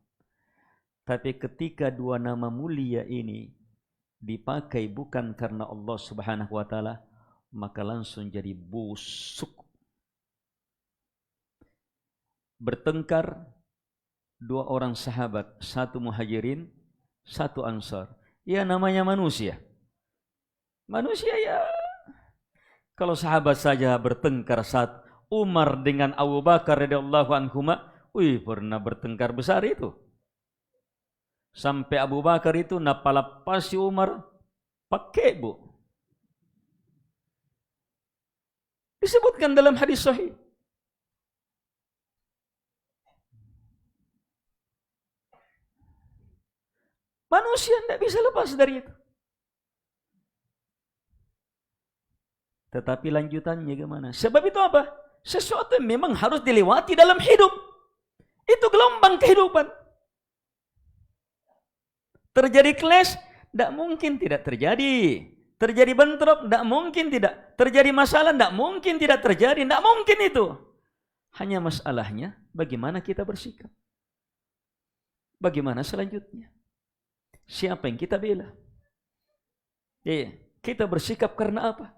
S1: Tapi ketika dua nama mulia ini dipakai bukan karena Allah Subhanahu wa taala, maka langsung jadi busuk. Bertengkar dua orang sahabat, satu Muhajirin, satu Ansar. Ya namanya manusia. Manusia ya. Kalau sahabat saja bertengkar saat Umar dengan Abu Bakar radhiyallahu anhuma, pernah bertengkar besar itu. Sampai Abu Bakar itu napalapasi Umar pakai disebutkan dalam hadis sahih. Manusia tidak bisa lepas dari itu. Tetapi lanjutannya gimana? Sebab itu apa? Sesuatu yang memang harus dilewati dalam hidup. Itu gelombang kehidupan. Terjadi clash, tidak mungkin tidak terjadi. Terjadi bentrok? Tidak mungkin tidak. Terjadi masalah? Tidak mungkin tidak terjadi. Tidak mungkin itu. Hanya masalahnya bagaimana kita bersikap. Bagaimana selanjutnya? Siapa yang kita bela? Kita bersikap karena apa?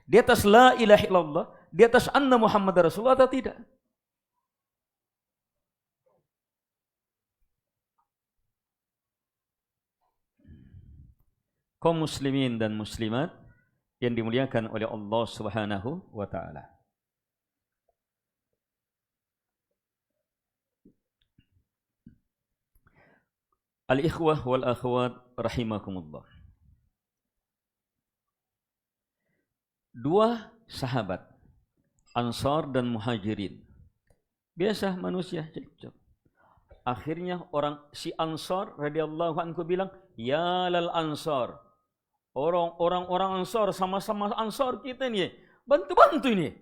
S1: Di atas la ilaha illallah, di atas anna Muhammad Rasulullah atau tidak? Kaum muslimin dan muslimat yang dimuliakan oleh Allah Subhanahu wa taala. Al-ikhwah wal akhwat rahimakumullah. Dua sahabat, Ansar dan Muhajirin. Biasa manusia cekcok. Akhirnya si Ansar radhiyallahu anhu bilang, "Ya lal Ansar." Orang-orang Ansar sama-sama Ansar kita nih, bantu-bantu ini.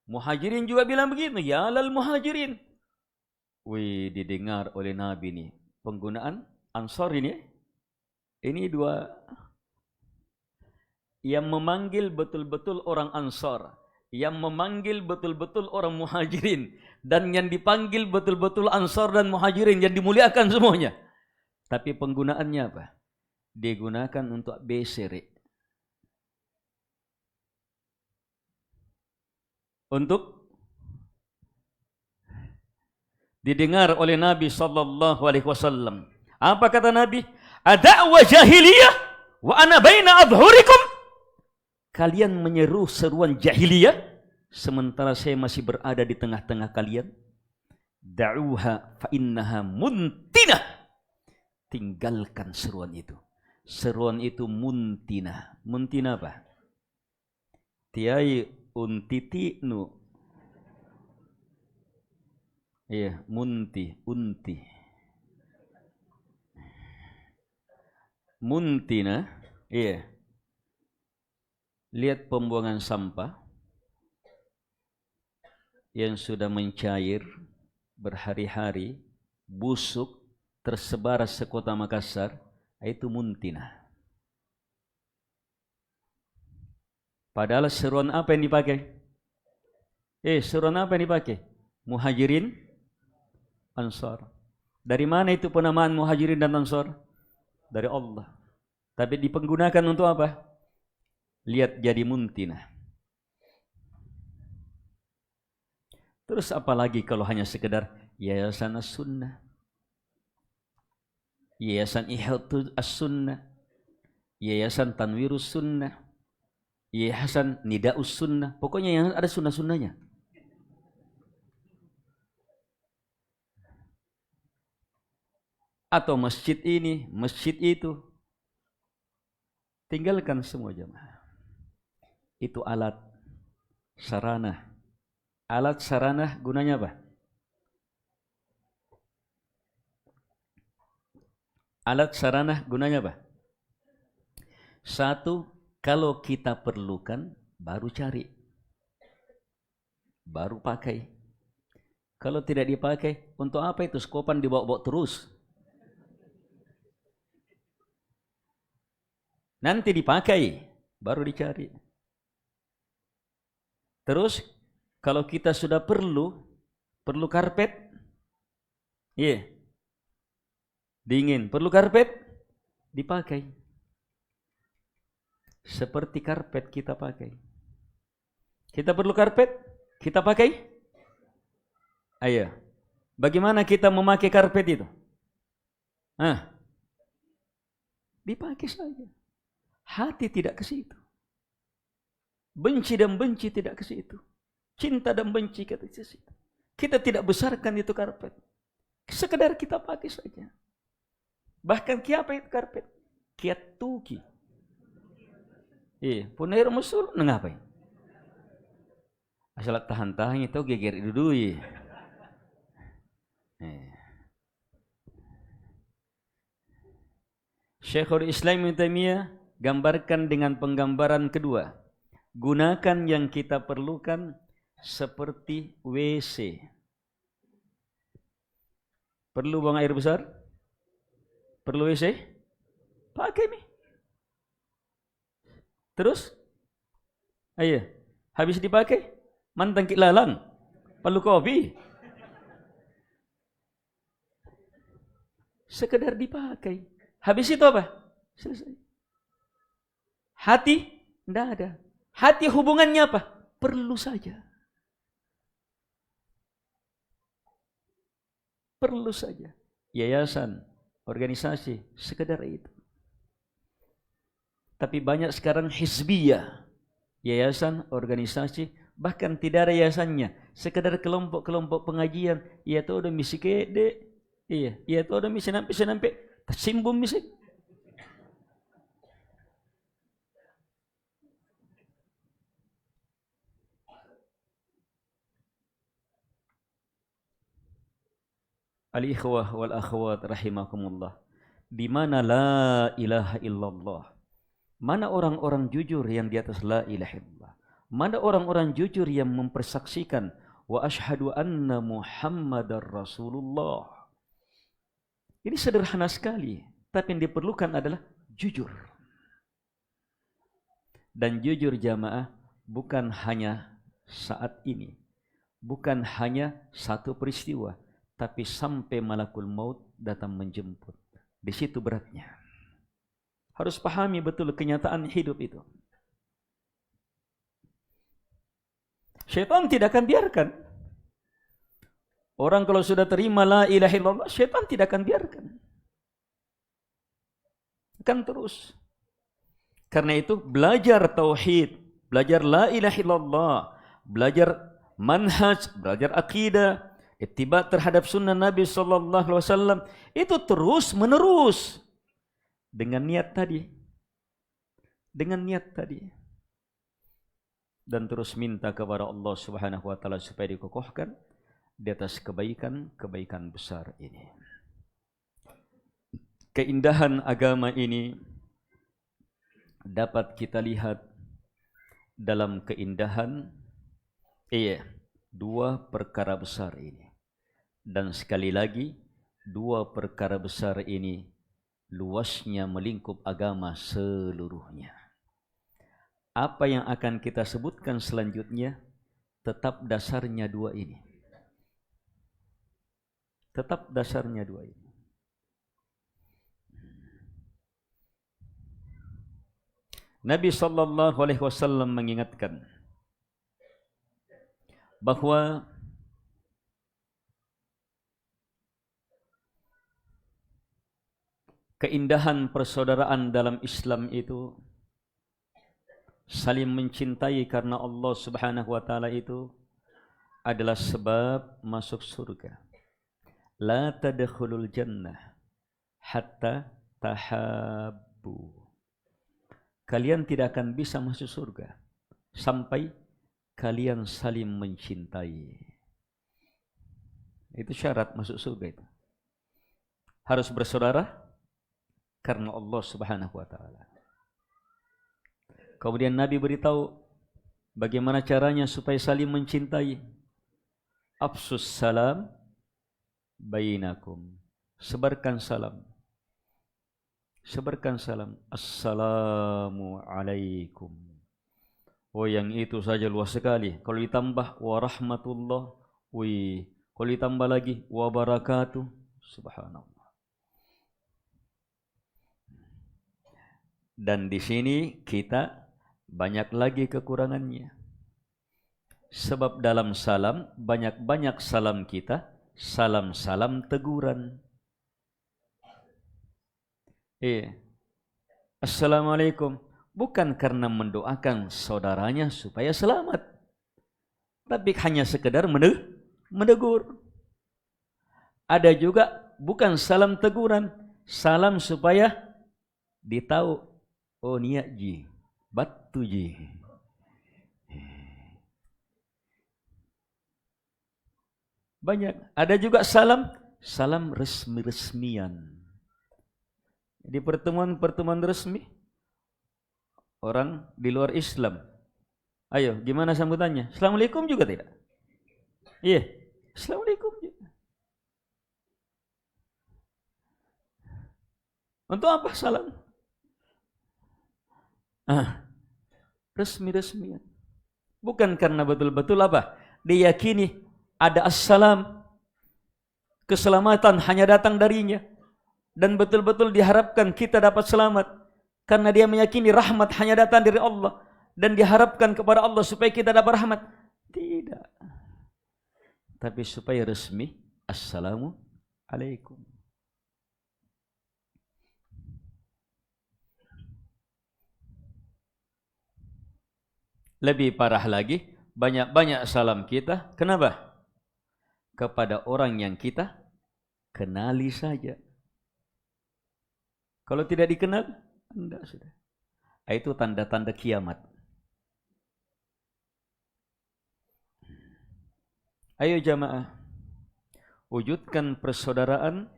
S1: Muhajirin juga bilang begitu, "Ya lal Muhajirin." Wih, didengar oleh Nabi nih. Penggunaan Ansar ini dua yang memanggil betul-betul orang Ansar, yang memanggil betul-betul orang Muhajirin, dan yang dipanggil betul-betul Ansar dan Muhajirin, yang dimuliakan semuanya. Tapi penggunaannya apa? Digunakan untuk besere. Untuk didengar oleh Nabi sallallahu alaihi wasallam. Apa kata Nabi? Ada'wa jahiliyah wa ana baina adhurikum. Kalian menyeru seruan jahiliyah sementara saya masih berada di tengah-tengah kalian. Da'uha fa innaha muntinah. Tinggalkan seruan itu. Seruan itu muntinah. Muntinah apa? Tiai untiti nu. Iya, unti. Muntina, iya. Lihat pembuangan sampah yang sudah mencair berhari-hari, busuk, tersebar sekota Makassar, itu muntina. Padahal seruan apa yang dipakai? Seruan apa yang dipakai? Muhajirin, Ansar. Dari mana itu penamaan Muhajirin dan Ansar? Dari Allah. Tapi dipergunakan untuk apa? Lihat jadi muntinah. Terus apalagi kalau hanya sekedar Yayasan As-Sunnah, Yayasan Ihyatus As-Sunnah, Yayasan Tanwirus Sunnah, Yayasan Nidaus Sunnah. Pokoknya yang ada sunnah-sunnahnya. Atau masjid ini, masjid itu. Tinggalkan semua jemaah. Itu alat, sarana. Alat sarana gunanya apa? Alat sarana gunanya apa? Satu, kalau kita perlukan, baru cari. Baru pakai. Kalau tidak dipakai, untuk apa itu skopan dibawa-bawa terus? Nanti dipakai, baru dicari. Terus, kalau kita sudah perlu karpet, dingin, perlu karpet, dipakai. Seperti karpet kita pakai. Kita perlu karpet, kita pakai. Ayo, bagaimana kita memakai karpet itu? Dipakai saja. Hati tidak ke situ. Benci dan benci tidak ke situ. Cinta dan benci ke situ. Kita tidak besarkan itu karpet. Sekedar kita pakai saja. Bahkan kiapa itu karpet? Kiat tuki. Punair musul ngapain? Asal tahan-tahan itu geger dulu. Syekhul Islam Ibnu Taimiyah gambarkan dengan penggambaran kedua. Gunakan yang kita perlukan seperti WC. Perlu buang air besar? Perlu WC? Pakai nih. Terus, ayo, habis dipakai, mantan kilalang, perlu kopi. Sekedar dipakai. Habis itu apa? Selesai. Hati, enggak ada. Hati hubungannya apa? Perlu saja. Perlu saja. Yayasan, organisasi, sekedar itu. Tapi banyak sekarang hizbiyah. Yayasan, organisasi, bahkan tidak ada yayasannya. Sekedar kelompok-kelompok pengajian. Iya tuh udah misi kede. Iya tuh udah misi nampi. Tersimbung misi. Al-ikhwah wal akhwat rahimakumullah. Di mana la ilaha illallah? Mana orang-orang jujur yang di atas la ilaha illallah? Mana orang-orang jujur yang mempersaksikan wa asyhadu anna Muhammadar Rasulullah? Ini sederhana sekali, tapi yang diperlukan adalah jujur. Dan jujur jamaah bukan hanya saat ini, bukan hanya satu peristiwa, tapi sampai malakul maut datang menjemput. Di situ beratnya. Harus pahami betul kenyataan hidup itu. Syaitan tidak akan biarkan. Orang kalau sudah terima la ilaha illallah, syaitan tidak akan biarkan. Akan terus. Karena itu belajar tauhid, belajar la ilaha illallah, belajar manhaj, belajar akidah, ittiba terhadap sunnah Nabi sallallahu alaihi wasallam, itu terus menerus dengan niat tadi. Dengan niat tadi. Dan terus minta kepada Allah Subhanahu wa taala supaya dikokohkan di atas kebaikan-kebaikan besar ini. Keindahan agama ini dapat kita lihat dalam keindahan dua perkara besar ini. Dan sekali lagi, dua perkara besar ini luasnya melingkup agama seluruhnya. Apa yang akan kita sebutkan selanjutnya tetap dasarnya dua ini. Tetap dasarnya dua ini. Nabi sallallahu alaihi wasallam mengingatkan bahwa keindahan persaudaraan dalam Islam itu saling mencintai karena Allah Subhanahu wa taala itu adalah sebab masuk surga. La tadkhulul jannah hatta tahabbu. Kalian tidak akan bisa masuk surga sampai kalian saling mencintai. Itu syarat masuk surga itu. Harus bersaudara karena Allah Subhanahu wa taala. Kemudian Nabi beritahu bagaimana caranya supaya saling mencintai. Afsus salam bainakum. Sebarkan salam. Sebarkan salam. Assalamu alaikum. Oh, yang itu saja luas sekali. Kalau ditambah wa rahmatullah, kalau ditambah lagi wa barakatuh, subhanallah. Dan di sini kita banyak lagi kekurangannya. Sebab dalam salam banyak-banyak salam kita, salam-salam teguran. Assalamualaikum. Bukan karena mendoakan saudaranya supaya selamat, tapi hanya sekedar menegur. Ada juga bukan salam teguran, salam supaya ditahu, oh niat ji, batu ji. Banyak. Ada juga salam resmi-resmian. Di pertemuan-pertemuan resmi, orang di luar Islam. Ayo, gimana sambutannya? Assalamualaikum juga tidak? Iya, Assalamualaikum juga. Untuk apa salam? resmi-resmian. Bukan karena betul-betul apa? Diyakini ada assalam, keselamatan hanya datang darinya. Dan betul-betul diharapkan kita dapat selamat. Karena dia meyakini rahmat hanya datang dari Allah. Dan diharapkan kepada Allah supaya kita dapat rahmat. Tidak. Tapi supaya resmi, Assalamualaikum. Lebih parah lagi, banyak-banyak salam kita. Kenapa? Kepada orang yang kita kenali saja. Kalau tidak dikenal, enggak sudah. Itu tanda-tanda kiamat. Ayo jamaah, wujudkan persaudaraan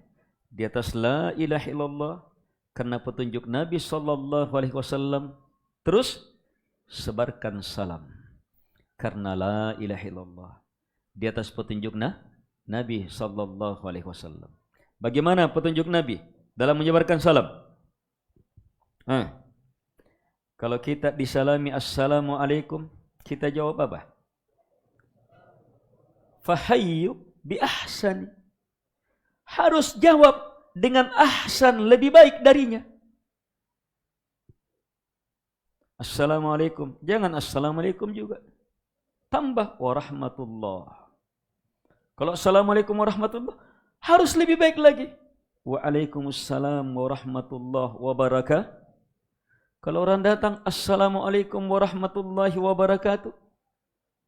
S1: di atas la ilaha illallah karena petunjuk Nabi sallallahu alaihi wasallam. Terus sebarkan salam karena la ilaha illallah di atas petunjuk Nabi sallallahu alaihi wasallam. Bagaimana petunjuk Nabi dalam menyebarkan salam? Kalau kita disalami assalamualaikum, kita jawab apa? Fahayyu bi ahsan. Harus jawab dengan ahsan, lebih baik darinya. Assalamualaikum. Jangan assalamualaikum juga. Tambah warahmatullah. Kalau assalamualaikum warahmatullah, harus lebih baik lagi. Waalaikumsalam warahmatullah wabarakatuh. Kalau orang datang, assalamualaikum warahmatullahi wabarakatuh.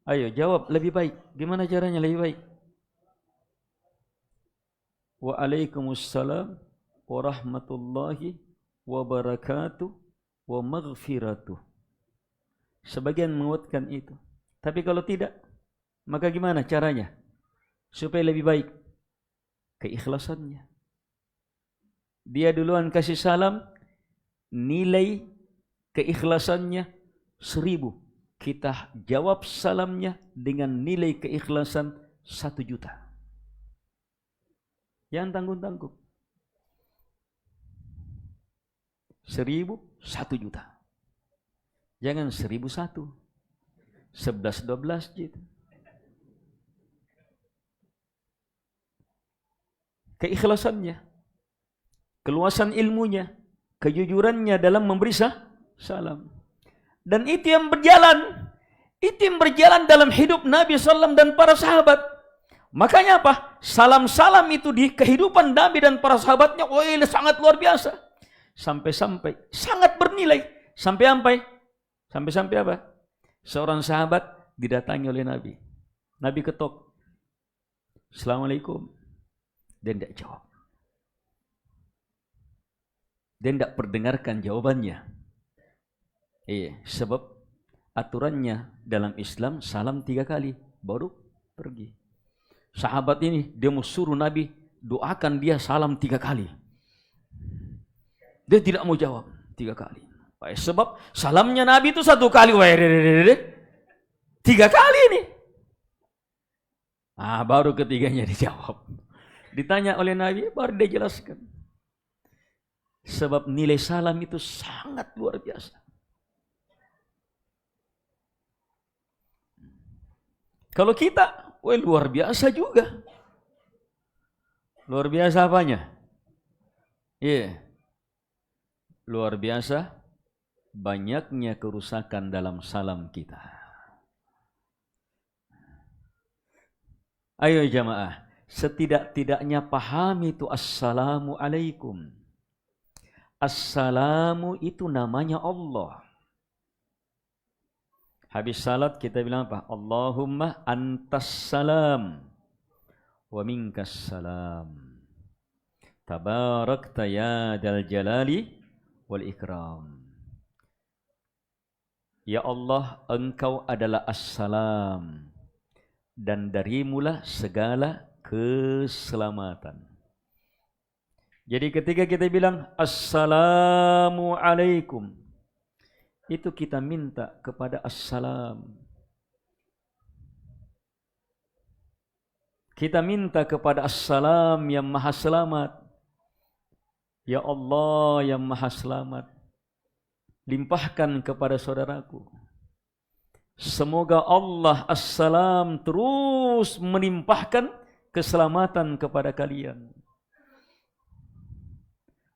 S1: Ayo jawab lebih baik. Gimana caranya lebih baik? Waalaikumsalam warahmatullahi wabarakatuh wa maghfiratuh. Sebagian menguatkan itu. Tapi kalau tidak, maka gimana caranya? Supaya lebih baik. Keikhlasannya. Dia duluan kasih salam, nilai keikhlasannya 1000. Kita jawab salamnya dengan nilai keikhlasan 1 juta. Jangan tanggung-tanggung. 1000, 1 juta. Jangan 1001, 11, 12 gitu. Keikhlasannya, keluasan ilmunya, kejujurannya dalam memberi salam. Dan itu yang berjalan. Itu yang berjalan dalam hidup Nabi SAW dan para sahabat. Makanya apa? Salam-salam itu di kehidupan Nabi dan para sahabatnya sangat luar biasa. Sampai-sampai sangat bernilai. Sampai-sampai apa? Seorang sahabat didatangi oleh Nabi. Nabi ketok. Assalamualaikum. Dia tidak jawab. Dia tidak perdengarkan jawabannya. Sebab aturannya dalam Islam salam 3 kali baru pergi. Sahabat ini dia mau suruh Nabi doakan dia salam 3 kali. Dia tidak mau jawab 3 kali. Sebab salamnya Nabi itu 1 kali. 3 kali ini. Baru ketiganya dijawab. Ditanya oleh Nabi baru dia jelaskan. Sebab nilai salam itu sangat luar biasa. Kalau kita, luar biasa juga. Luar biasa apanya? Luar biasa banyaknya kerusakan dalam salam kita. Ayo jamaah, setidak-tidaknya pahami itu assalamualaikum. Assalamu itu namanya Allah. Habis salat kita bilang apa? Allahumma antas salam wa minkas salam. Tabarakta ya dal jalali wal ikram. Ya Allah, Engkau adalah as-salam dan darimulah segala keselamatan. Jadi ketika kita bilang assalamu alaikum, itu kita minta kepada assalam. Kita minta kepada assalam yang maha selamat. Ya Allah yang maha selamat, limpahkan kepada saudaraku Semoga Allah assalam terus menimpahkan keselamatan kepada kalian.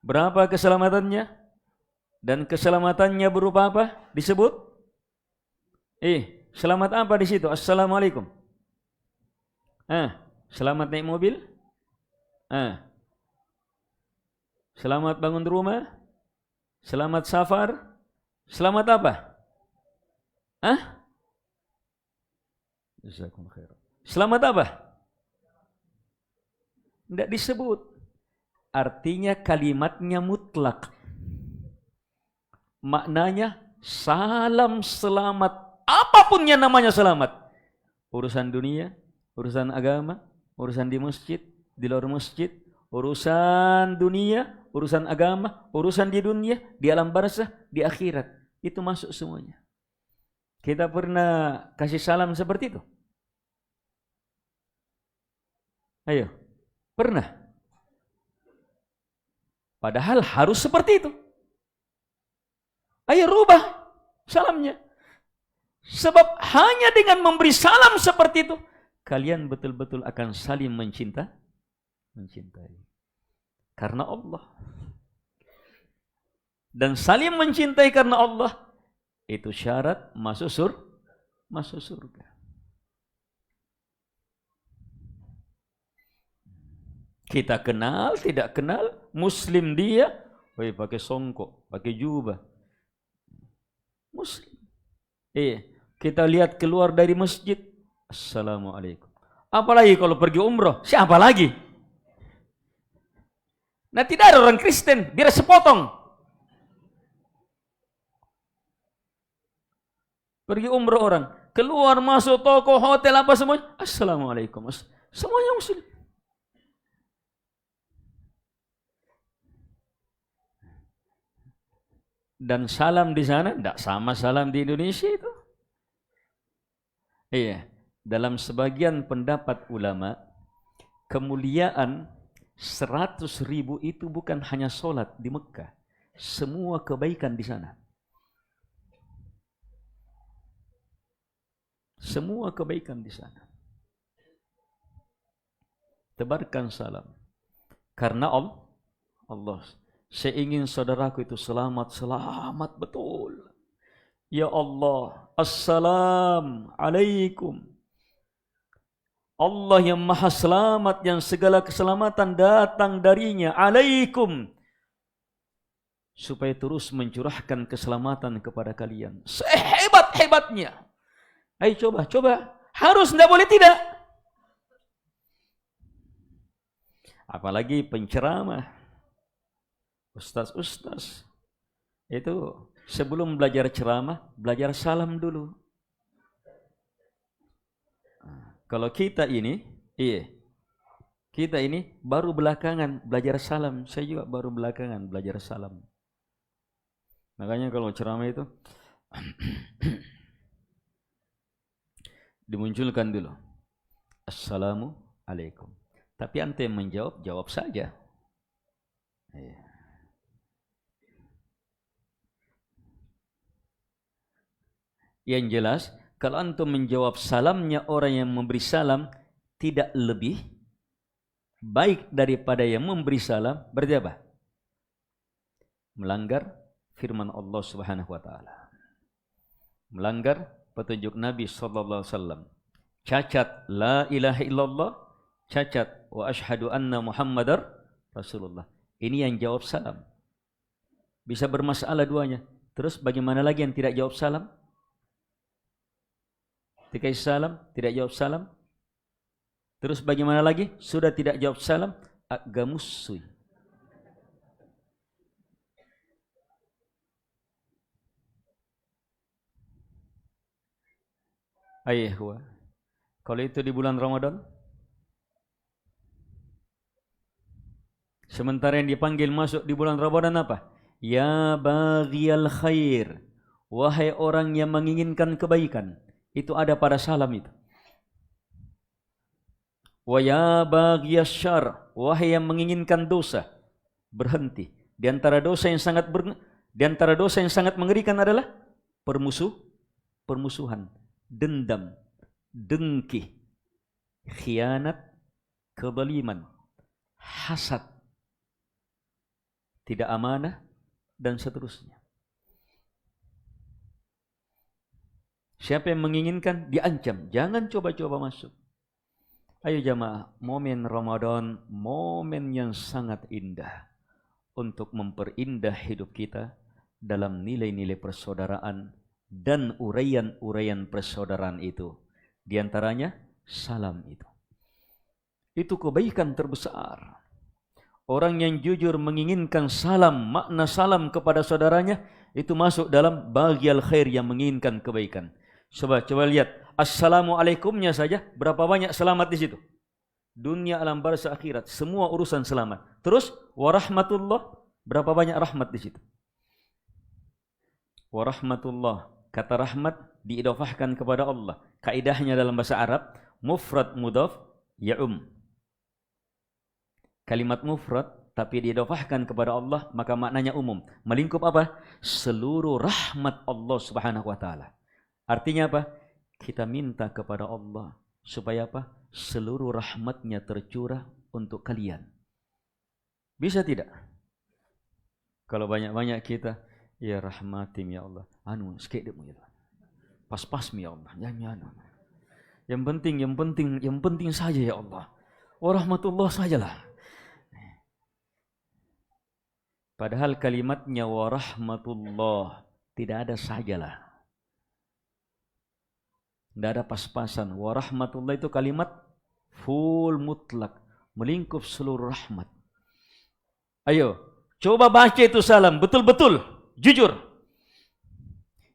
S1: Berapa keselamatannya? Dan keselamatannya berupa apa? Disebut? Selamat apa di situ? Assalamualaikum. Selamat naik mobil? Selamat bangun rumah? Selamat safar? Selamat apa? Selamat apa? Tidak disebut. Artinya kalimatnya mutlak. Maknanya salam selamat. Apapun yang namanya selamat. Urusan dunia, urusan agama, urusan di masjid, di luar masjid, urusan dunia, urusan agama, urusan di dunia, di alam barzah, di akhirat. Itu masuk semuanya. Kita pernah kasih salam seperti itu? Ayo, pernah? Padahal harus seperti itu. Ayo rubah salamnya. Sebab hanya dengan memberi salam seperti itu, kalian betul-betul akan saling mencintai. Karena Allah. Dan saling mencintai karena Allah, itu syarat masuk surga. Kita kenal, tidak kenal, muslim dia, pakai songkok, pakai jubah. Muslim. Kita lihat keluar dari masjid, assalamualaikum. Apalagi kalau pergi umroh, siapa lagi? Nah, tidak ada orang Kristen, biar sepotong. Pergi umroh orang, keluar masuk toko, hotel, apa semuanya, assalamualaikum. Semuanya muslim. Dan salam di sana tidak sama salam di Indonesia itu. Dalam sebagian pendapat ulama, kemuliaan 100.000 itu bukan hanya sholat di Mekah, semua kebaikan di sana. Semua kebaikan di sana. Tebarkan salam. Karena Allah. Saya ingin saudaraku itu selamat betul. Ya Allah, Assalamualaikum. Allah yang maha selamat, yang segala keselamatan datang darinya. Alaikum. Supaya terus mencurahkan keselamatan kepada kalian. Sehebat-hebatnya. Ayo coba. Harus, tidak boleh tidak. Apalagi penceramah. Ustaz itu sebelum belajar ceramah, belajar salam dulu. Kalau kita ini baru belakangan belajar salam. Saya juga baru belakangan belajar salam. Makanya kalau ceramah itu dimunculkan dulu, Assalamualaikum. Tapi ante yang menjawab, jawab saja. Yang jelas, kalau antum menjawab salamnya orang yang memberi salam tidak lebih baik daripada yang memberi salam, berarti apa? Melanggar firman Allah Subhanahu wa taala. Melanggar petunjuk Nabi sallallahu alaihi wasallam. Cacat la ilaha illallah, cacat wa asyhadu anna Muhammadar Rasulullah. Ini yang jawab salam. Bisa bermasalah duanya. Terus bagaimana lagi yang tidak jawab salam? Dikasih salam, tidak jawab salam. Terus bagaimana lagi? Sudah tidak jawab salam, agamussui. Ayahwa. Kalau itu di bulan Ramadan, sementara yang dipanggil masuk di bulan Ramadan apa? Ya baghiyal khair. Wahai orang yang menginginkan kebaikan. Itu ada pada salam itu. Wa ya baghiyas syarr. Wahai yang menginginkan dosa. Berhenti. Di antara dosa yang sangat mengerikan adalah permusuhan. dendam, dengki, khianat, kezaliman, hasad, tidak amanah, dan seterusnya. Siapa yang menginginkan, diancam. Jangan coba-coba masuk. Ayo jamaah, momen Ramadan, momen yang sangat indah untuk memperindah hidup kita dalam nilai-nilai persaudaraan dan uraian-uraian persaudaraan itu. Di antaranya, salam itu. Itu kebaikan terbesar. Orang yang jujur menginginkan salam, makna salam kepada saudaranya, itu masuk dalam bagial khair yang menginginkan kebaikan. Coba lihat, assalamualaikumnya saja, berapa banyak selamat di situ? Dunia, alam barzakh, akhirat, semua urusan selamat. Terus, warahmatullah, berapa banyak rahmat di situ? Warahmatullah, kata rahmat diidhafahkan kepada Allah. Kaidahnya dalam bahasa Arab, mufrad mudhaf ya'um. Kalimat mufrad tapi diidhafahkan kepada Allah, maka maknanya umum. Melingkup apa? Seluruh rahmat Allah Subhanahu wa taala. Artinya apa? Kita minta kepada Allah supaya apa? Seluruh rahmatnya tercurah untuk kalian. Bisa tidak? Kalau banyak-banyak kita, ya rahmatim ya Allah. Sekedip ya Allah. Pas-pas ya Allah. Yang penting saja ya Allah. Warahmatullah sajalah. Padahal kalimatnya warahmatullah tidak ada sajalah. Tidak ada pas-pasan. Warahmatullah itu kalimat full mutlak, melingkup seluruh rahmat. Ayo, coba baca itu salam, betul-betul, jujur.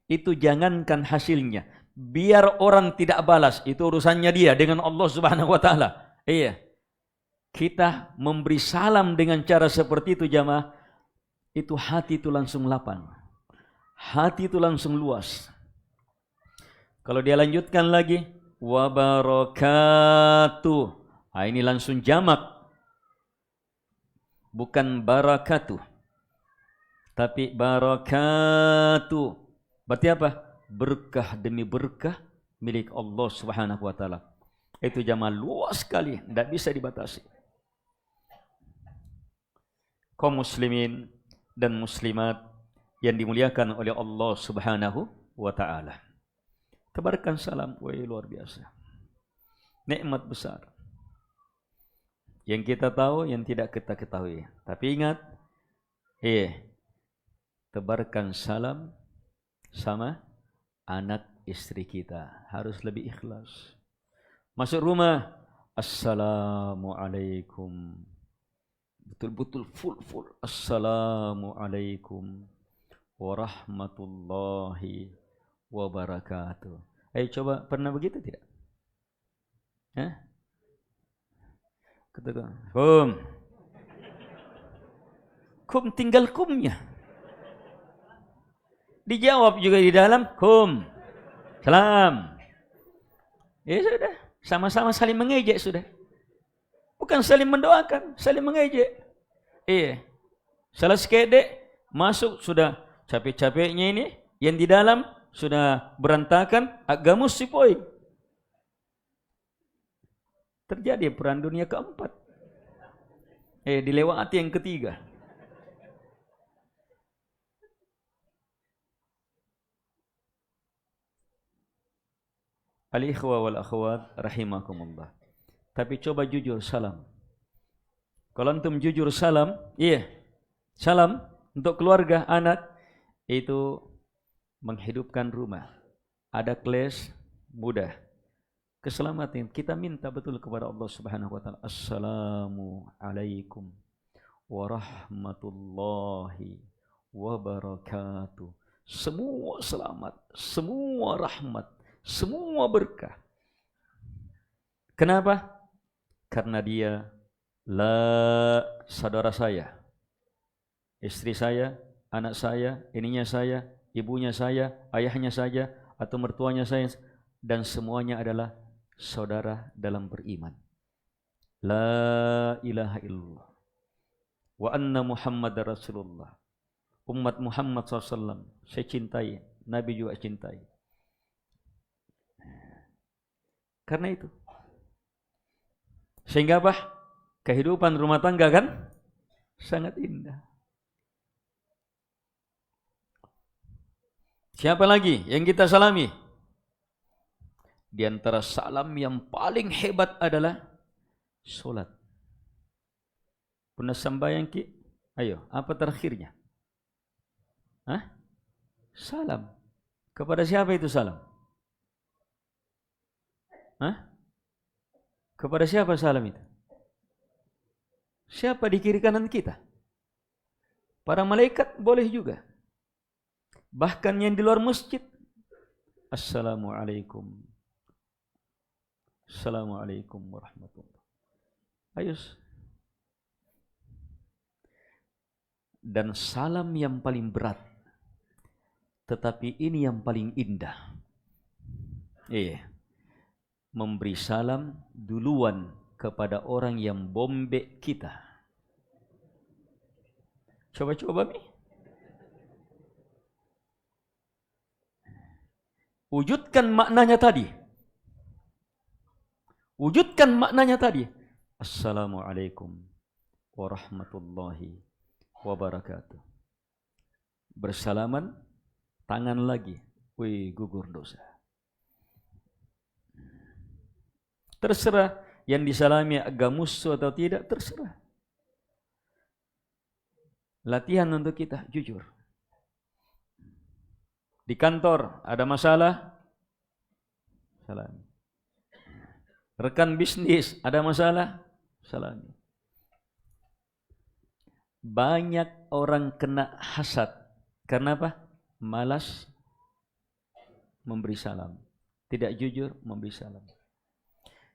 S1: Itu jangankan hasilnya, biar orang tidak balas, itu urusannya dia dengan Allah Subhanahu wa taala. Iya. Kita memberi salam dengan cara seperti itu jamaah, itu hati itu langsung lapang. Hati itu langsung luas. Kalau dia lanjutkan lagi, wabarakatuh. Nah, ini langsung jamak. Bukan barakatuh. Tapi barakatuh. Berarti apa? Berkah demi berkah milik Allah Subhanahu wa taala. Itu jamaah luas sekali, tidak bisa dibatasi. Kaum muslimin dan muslimat yang dimuliakan oleh Allah Subhanahu wa taala. Tebarkan salam, luar biasa. Nikmat besar. Yang kita tahu, yang tidak kita ketahui. Tapi ingat, tebarkan salam sama anak istri kita. Harus lebih ikhlas. Masuk rumah, assalamualaikum. Betul-betul full. Assalamualaikum warahmatullahi wabarakatuh. Ayo coba, pernah begitu tidak? Katakan, kum tinggal kumnya. Dijawab juga di dalam, kum, salam. Ya sudah, sama-sama saling mengejek sudah. Bukan saling mendoakan, saling mengejek. Iya. Salah sekedek, masuk sudah capek-capeknya ini, yang di dalam sudah berantakan, agamus si poin. Terjadi perang dunia keempat. Dilewati yang ketiga. Al-ikhwa wal akhwat rahimakumullah. Tapi coba jujur salam. Kalau antum jujur salam, salam untuk keluarga, anak, itu menghidupkan rumah. Ada kelas mudah. Keselamatan kita minta betul kepada Allah Subhanahu wa taala. Assalamualaikum warahmatullahi wabarakatuh. Semua selamat, semua rahmat, semua berkah. Kenapa? Karena dia saudara saya, istri saya, anak saya, ininya saya, ibunya saya, ayahnya saya, atau mertuanya saya, dan semuanya adalah saudara dalam beriman. La ilaha illallah wa anna Muhammadar Rasulullah. Umat Muhammad SAW saya cintai, Nabi juga cintai. Karena itu. Sehingga apa? Kehidupan rumah tangga kan sangat indah. Siapa lagi yang kita salami? Di antara salam yang paling hebat adalah solat. Pernah sembahyang ki? Ayo, apa terakhirnya? Hah? Salam. Kepada siapa itu salam? Hah? Kepada siapa salam itu? Siapa di kiri kanan kita? Para malaikat boleh juga. Bahkan yang di luar masjid. Assalamualaikum. Assalamualaikum warahmatullahi wabarakatuh. Ayo. Dan salam yang paling berat. Tetapi ini yang paling indah. Iya. Memberi salam duluan kepada orang yang bombek kita. Coba-coba nih. Wujudkan maknanya tadi. Wujudkan maknanya tadi. Assalamualaikum warahmatullahi wabarakatuh. Bersalaman, tangan lagi. Wih, gugur dosa. Terserah yang disalami agak musuh atau tidak, terserah. Latihan untuk kita, jujur. Di kantor ada masalah, salami. Rekan bisnis ada masalah, salami. Banyak orang kena hasad. Karena apa? Malas memberi salam. Tidak jujur memberi salam.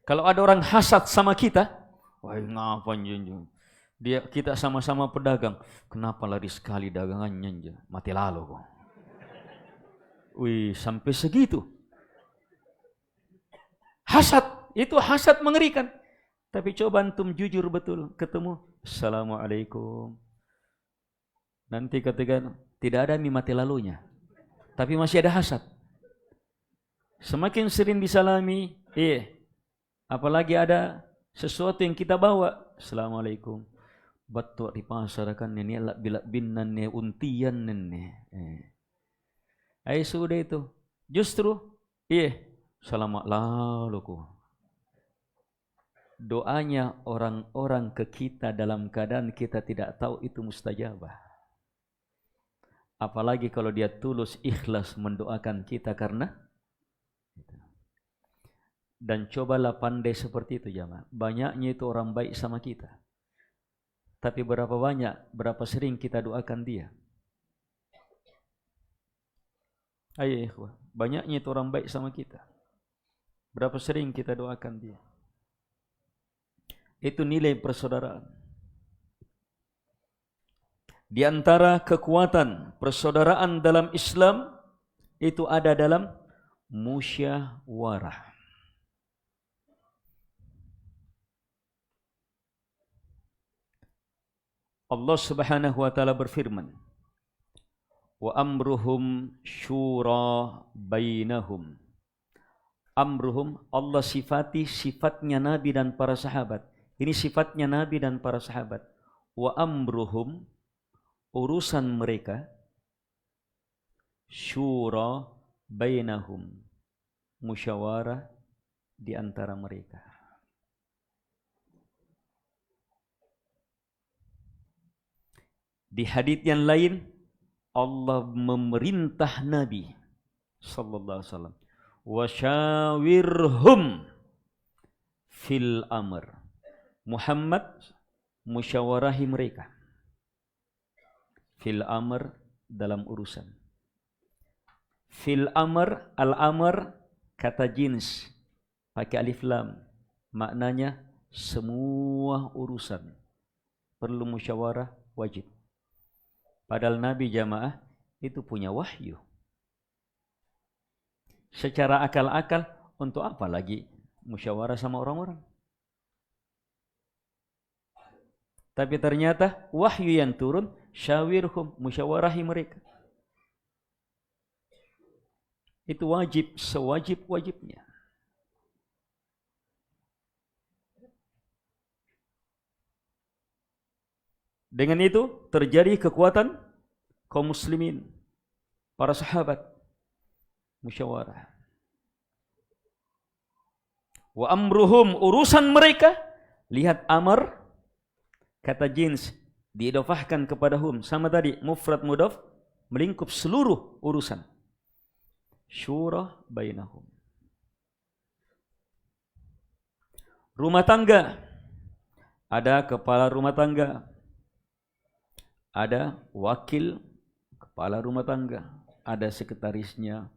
S1: Kalau ada orang hasad sama kita, wah ngapain junjung? Kita sama-sama pedagang. Kenapa lari sekali dagangannya? Mati lalu kok. Wih, sampai segitu. Hasad, itu hasad mengerikan. Tapi coba antum jujur betul, ketemu. Assalamualaikum. Nanti ketika tidak ada mati lalunya. Tapi masih ada hasad. Semakin sering disalami, apalagi ada sesuatu yang kita bawa. Assalamualaikum. Batuk di pasar kan ini alak bilak binan ne untian ne. Ayo sudah itu. Justru selamat lalu ku. Doanya orang-orang ke kita dalam keadaan kita tidak tahu itu mustajabah. Apalagi kalau dia tulus ikhlas mendoakan kita karena dan cobalah pandai seperti itu jamaah. Banyaknya itu orang baik sama kita. Tapi berapa sering kita doakan dia? Ayo ikhwah, banyaknya itu orang baik sama kita. Berapa sering kita doakan dia? Itu nilai persaudaraan. Di antara kekuatan persaudaraan dalam Islam itu ada dalam musyawarah. Allah Subhanahu wa taala berfirman, wa amruhum syura bainahum. Amruhum, Allah sifati sifatnya Nabi dan para sahabat. Ini sifatnya Nabi dan para sahabat. Wa amruhum, urusan mereka, syura bainahum, musyawarah di antara mereka. Di hadits yang lain Allah memerintah Nabi sallallahu alaihi wasallam, wasyawirhum fil amr. Muhammad musyawarahi mereka fil amr, dalam urusan. Fil amr, al-amr kata jins pakai alif lam, maknanya semua urusan perlu musyawarah, wajib. Padahal Nabi jamaah itu punya wahyu. Secara akal-akal, untuk apa lagi musyawarah sama orang-orang? Tapi ternyata wahyu yang turun, syawirhum, musyawarahi mereka. Itu wajib, sewajib-wajibnya. Dengan itu terjadi kekuatan kaum muslimin, para sahabat, musyawarah. Wa amruhum, urusan mereka, lihat amr, kata jins, diidofahkan kepada hum. Sama tadi, mufrad mudhaf, melingkup seluruh urusan. Syura bainahum. Rumah tangga, ada kepala rumah tangga, ada wakil kepala rumah tangga, ada sekretarisnya.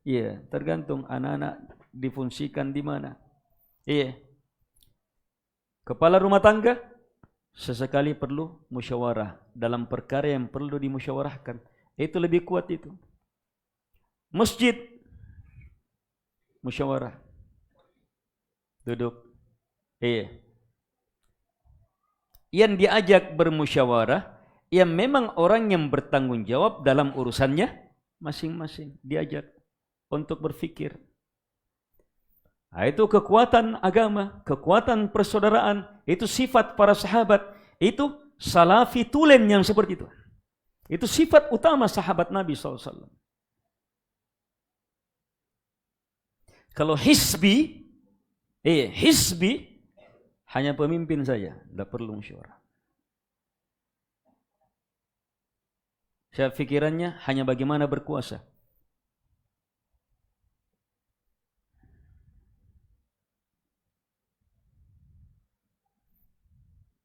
S1: Iya, tergantung anak-anak difungsikan di mana. Iya. Kepala rumah tangga sesekali perlu musyawarah dalam perkara yang perlu dimusyawarahkan. Itu lebih kuat itu. Masjid, musyawarah. Duduk. Iya. Yang diajak bermusyawarah, yang memang orang yang bertanggung jawab dalam urusannya masing-masing. Diajak untuk berfikir. Nah, itu kekuatan agama, kekuatan persaudaraan, itu sifat para sahabat, itu salafi tulen yang seperti itu. Itu sifat utama sahabat Nabi SAW. Kalau hisbi hanya pemimpin saja, tidak perlu musyawarah. Saya pikirannya hanya bagaimana berkuasa.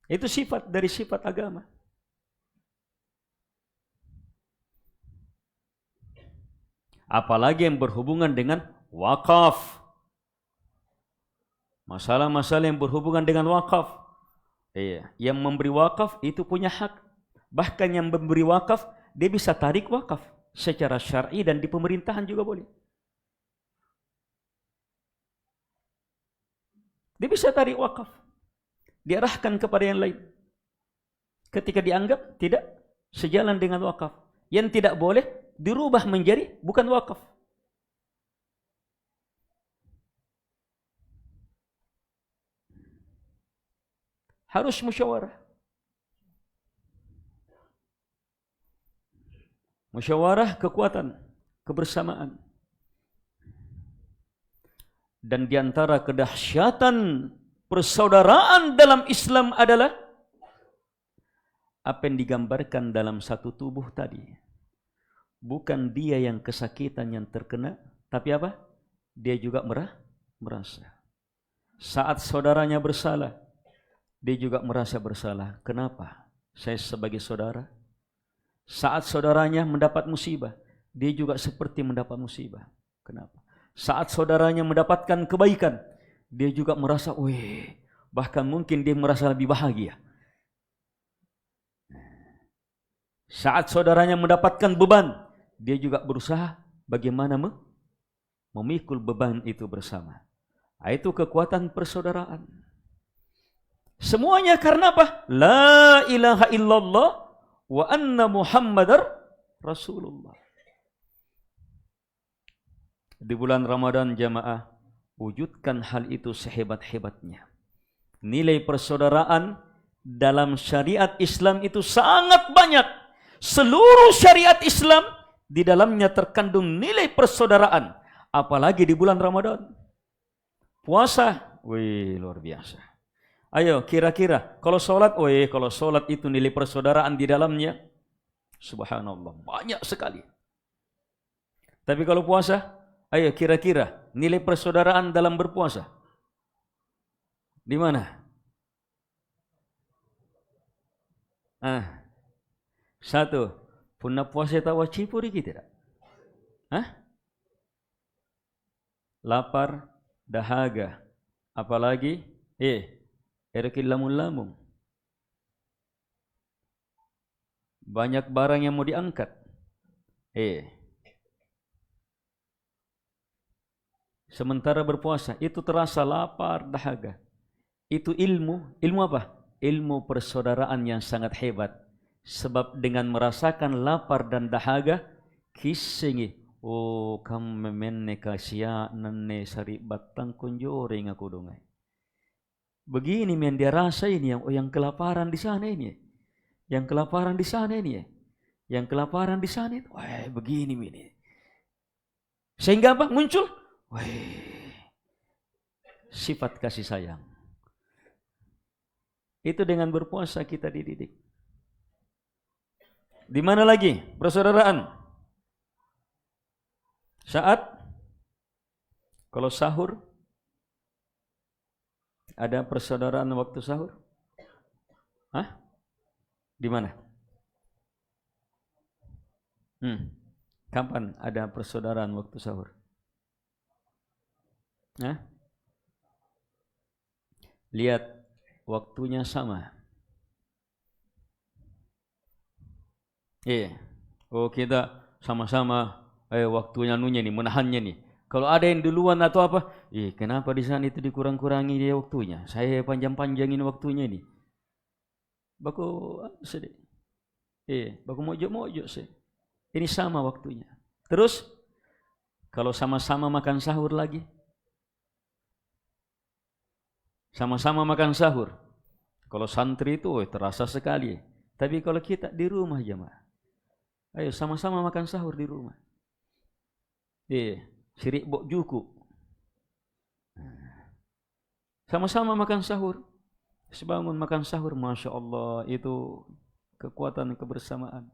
S1: Itu sifat dari sifat agama. Apalagi yang berhubungan dengan wakaf. Masalah-masalah yang berhubungan dengan wakaf. Iya, yang memberi wakaf itu punya hak. Bahkan yang memberi wakaf, dia bisa tarik wakaf secara syar'i dan di pemerintahan juga boleh. Dia bisa tarik wakaf. Diarahkan kepada yang lain. Ketika dianggap tidak sejalan dengan wakaf. Yang tidak boleh dirubah menjadi bukan wakaf. Harus musyawarah. Musyawarah kekuatan, kebersamaan. Dan diantara kedahsyatan persaudaraan dalam Islam adalah apa yang digambarkan dalam satu tubuh tadi. Bukan dia yang kesakitan yang terkena, tapi apa? Dia juga merasa. Saat saudaranya bersalah, dia juga merasa bersalah. Kenapa? Saya sebagai saudara. Saat saudaranya mendapat musibah, dia juga seperti mendapat musibah. Kenapa? Saat saudaranya mendapatkan kebaikan, dia juga merasa, bahkan mungkin dia merasa lebih bahagia. Saat saudaranya mendapatkan beban, dia juga berusaha bagaimana memikul beban itu bersama. Itu kekuatan persaudaraan. Semuanya karena apa? La ilaha illallah wa anna Muhammadar Rasulullah. Di bulan Ramadan jamaah, wujudkan hal itu sehebat-hebatnya. Nilai persaudaraan dalam syariat Islam itu sangat banyak. Seluruh syariat Islam di dalamnya terkandung nilai persaudaraan. Apalagi di bulan Ramadan. Puasa, luar biasa. Ayo kira-kira kalau sholat, kalau sholat itu nilai persaudaraan di dalamnya, subhanallah, banyak sekali. Tapi kalau puasa, ayo kira-kira nilai persaudaraan dalam berpuasa di mana? Satu, punna puasa tahu cipuri kita. Lapar, dahaga, apalagi erkil lamun-lamun. Banyak barang yang mau diangkat. Sementara berpuasa itu terasa lapar, dahaga. Itu ilmu apa? Ilmu persaudaraan yang sangat hebat. Sebab dengan merasakan lapar dan dahaga, kisingi. Kam memenne kasia nane sari batang kunjore ngaku dongai. Begini yang dia rasa ini yang kelaparan di sana ini. Yang kelaparan di sana ini ya. Yang kelaparan di sana itu, wah begini ini. Sehingga apa? Muncul, wah sifat kasih sayang. Itu dengan berpuasa kita dididik. Di mana lagi persaudaraan? Saat kalau sahur, ada persaudaraan waktu sahur? Hah? Di mana? Kapan ada persaudaraan waktu sahur? Hah? Lihat, waktunya sama. Oh kita sama-sama waktunya nunya nih, menahannya nih. Kalau ada yang duluan atau apa, kenapa di sana itu dikurang-kurangi dia waktunya? Saya panjang-panjangin waktunya nih. Baku sedih. Baku mojo-mojo sih. Ini sama waktunya. Terus kalau sama-sama makan sahur lagi, sama-sama makan sahur. Kalau santri itu terasa sekali. Tapi kalau kita di rumah jemaah, ayo sama-sama makan sahur di rumah. Sirik bok juku. Sama-sama makan sahur. Sebangun makan sahur, Masya Allah, itu kekuatan kebersamaan.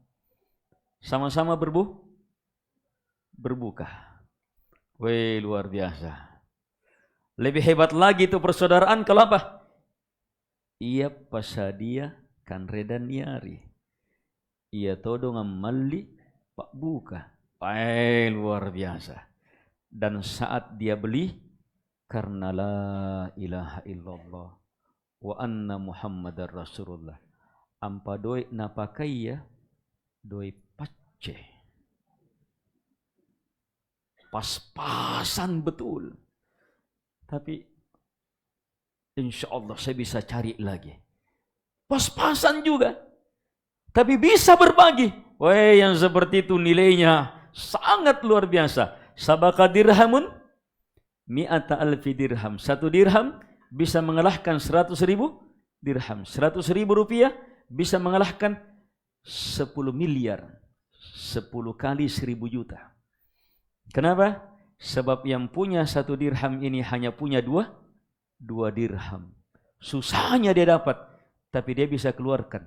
S1: Sama-sama berbuka. Wih, luar biasa. Lebih hebat lagi itu persaudaraan kalau apa? Ia pasadia kan redan niari. Ia todong amalli pak buka. Luar biasa. Dan saat dia beli, karena la ilaha illallah wa anna muhammadar rasulullah. Ampa doi napakaya doi pace. Pas-pasan betul. Tapi insya Allah saya bisa cari lagi. Pas-pasan juga. Tapi bisa berbagi. Wah, yang seperti itu nilainya sangat luar biasa. Sabaka dirhamun mi'ata alfi dirham. 1 dirham bisa mengalahkan 100.000 dirham. 100.000 rupiah bisa mengalahkan 10 miliar. 10 kali 1.000 juta. Kenapa? Sebab yang punya 1 dirham ini hanya punya 2 dirham. Susahnya dia dapat, tapi dia bisa keluarkan.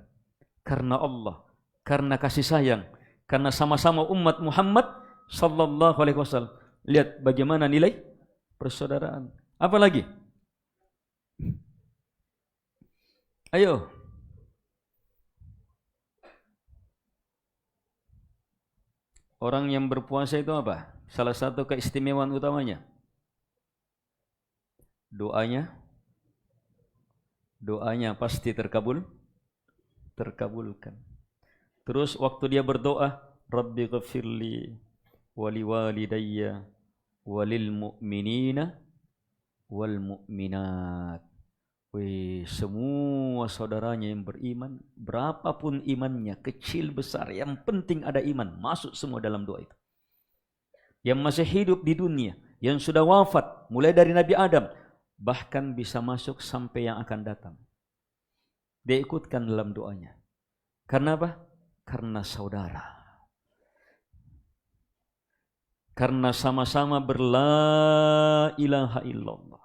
S1: Karena Allah, karena kasih sayang, karena sama-sama umat Muhammad sallallahu alaihi wasallam. Lihat bagaimana nilai persaudaraan. Apa lagi? Ayo. Orang yang berpuasa itu apa? Salah satu keistimewaan utamanya. Doanya pasti terkabulkan. Terus waktu dia berdoa, Rabbi ghafirli wali walidayya walil mu'minina wal mu'minat. Semua saudaranya yang beriman, berapapun imannya, kecil besar, yang penting ada iman, masuk semua dalam doa itu. Yang masih hidup di dunia, yang sudah wafat, mulai dari Nabi Adam, bahkan bisa masuk sampai yang akan datang. Dia ikutkan dalam doanya. Karena apa? Karena saudara. Karena sama-sama berla ilaha illallah.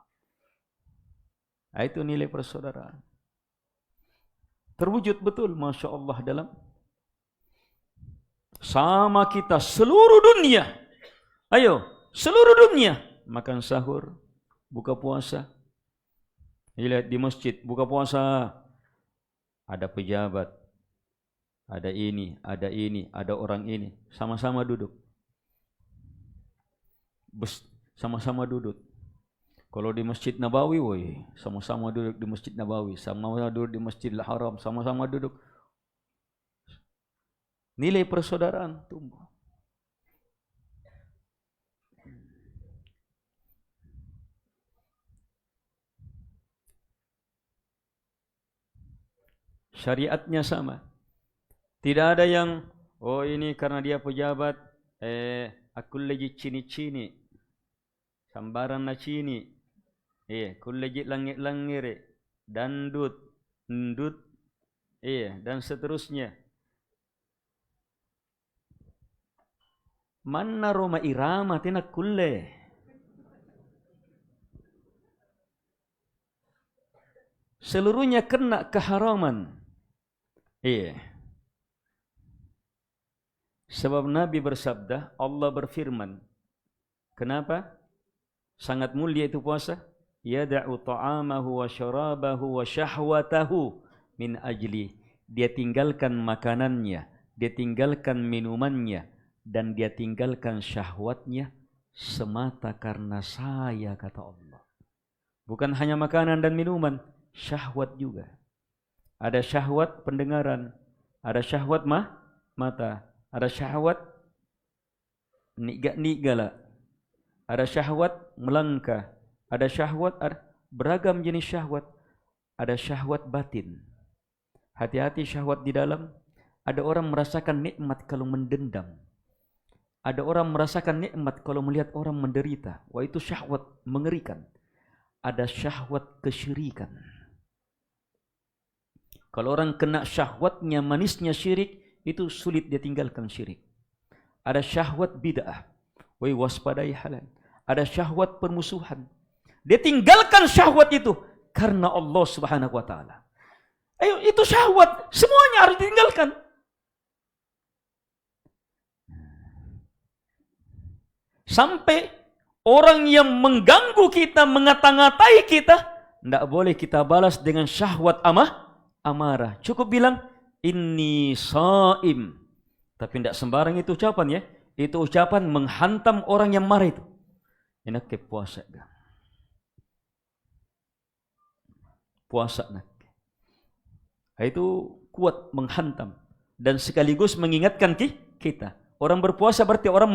S1: Nah, itu nilai persaudaraan. Terwujud betul, Masya Allah, dalam sama kita seluruh dunia. Ayo, seluruh dunia makan sahur, buka puasa. Lihat di masjid, buka puasa. Ada pejabat, ada ini, ada orang ini. Sama-sama duduk. Sama-sama duduk. Kalau di Masjid Nabawi, sama-sama duduk di Masjid Nabawi, sama-sama duduk di Masjidil Haram, sama-sama duduk. Nilai persaudaraan tumbuh. Syariatnya sama. Tidak ada yang, ini karena dia pejabat, aku lagi cini-cini, sambaran na cini, kullegit langit-langit, dandut, ndut, Iya, dan seterusnya. Manna Roma irama tina kulle. Seluruhnya kena keharaman. Iya. Sebab Nabi bersabda, Allah berfirman. Kenapa? Sangat mulia itu puasa. Yada'u ta'amahu wa syarabahu wa syahwatahu min ajli. Dia tinggalkan makanannya, dia tinggalkan minumannya, dan dia tinggalkan syahwatnya semata karena saya, kata Allah. Bukan hanya makanan dan minuman, syahwat juga. Ada syahwat pendengaran, ada syahwat mata, ada syahwat nigala, ada syahwat melangkah, ada syahwat, ada beragam jenis syahwat. Ada syahwat batin. Hati-hati syahwat di dalam. Ada orang merasakan nikmat kalau mendendam. Ada orang merasakan nikmat kalau melihat orang menderita. Wah, itu syahwat mengerikan. Ada syahwat kesyirikan. Kalau orang kena syahwatnya manisnya syirik, itu sulit dia tinggalkan syirik. Ada syahwat bid'ah. Wah, waspadai halal. Ada syahwat permusuhan. Dia tinggalkan syahwat itu karena Allah Subhanahu wa taala. Ayo, itu syahwat, semuanya harus ditinggalkan. Sampai orang yang mengganggu kita, mengata-ngatai kita, tidak boleh kita balas dengan syahwat amarah. Cukup bilang, inni shaim. Tapi tidak sembarang itu ucapan ya. Itu ucapan menghantam orang yang marah itu. Enak ke puasa. Puasa nak. Itu kuat menghantam. Dan sekaligus mengingatkan kita. Orang berpuasa berarti orang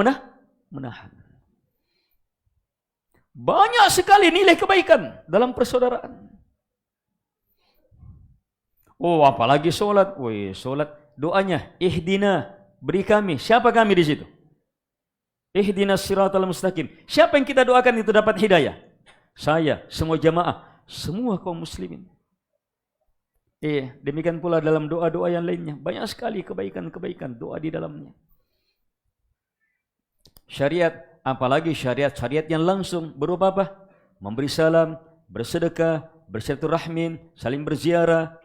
S1: menahan. Banyak sekali nilai kebaikan dalam persaudaraan. Oh, apalagi sholat. Woi, sholat doanya ihdina, beri kami. Siapa kami di situ? Ihdinas siratal mustaqim. Siapa yang kita doakan itu dapat hidayah? Saya, semua jamaah, semua kaum muslimin. Demikian pula dalam doa-doa yang lainnya. Banyak sekali kebaikan-kebaikan doa di dalamnya. Syariat, apalagi syariat-syariat yang langsung berupa apa? Memberi salam, bersedekah, bersilaturahmi, saling berziarah.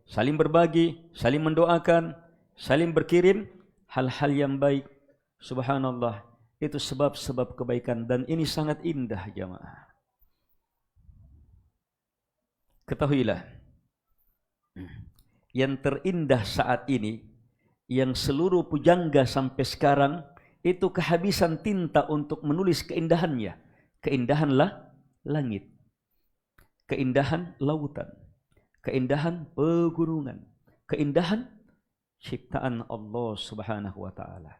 S1: Saling berbagi, saling mendoakan, saling berkirim hal-hal yang baik. Subhanallah, itu sebab-sebab kebaikan dan ini sangat indah jamaah. Ketahuilah, yang terindah saat ini, yang seluruh pujangga sampai sekarang, itu kehabisan tinta untuk menulis keindahannya. Keindahanlah langit, keindahan lautan, keindahan pegunungan, keindahan ciptaan Allah Subhanahu wa taala.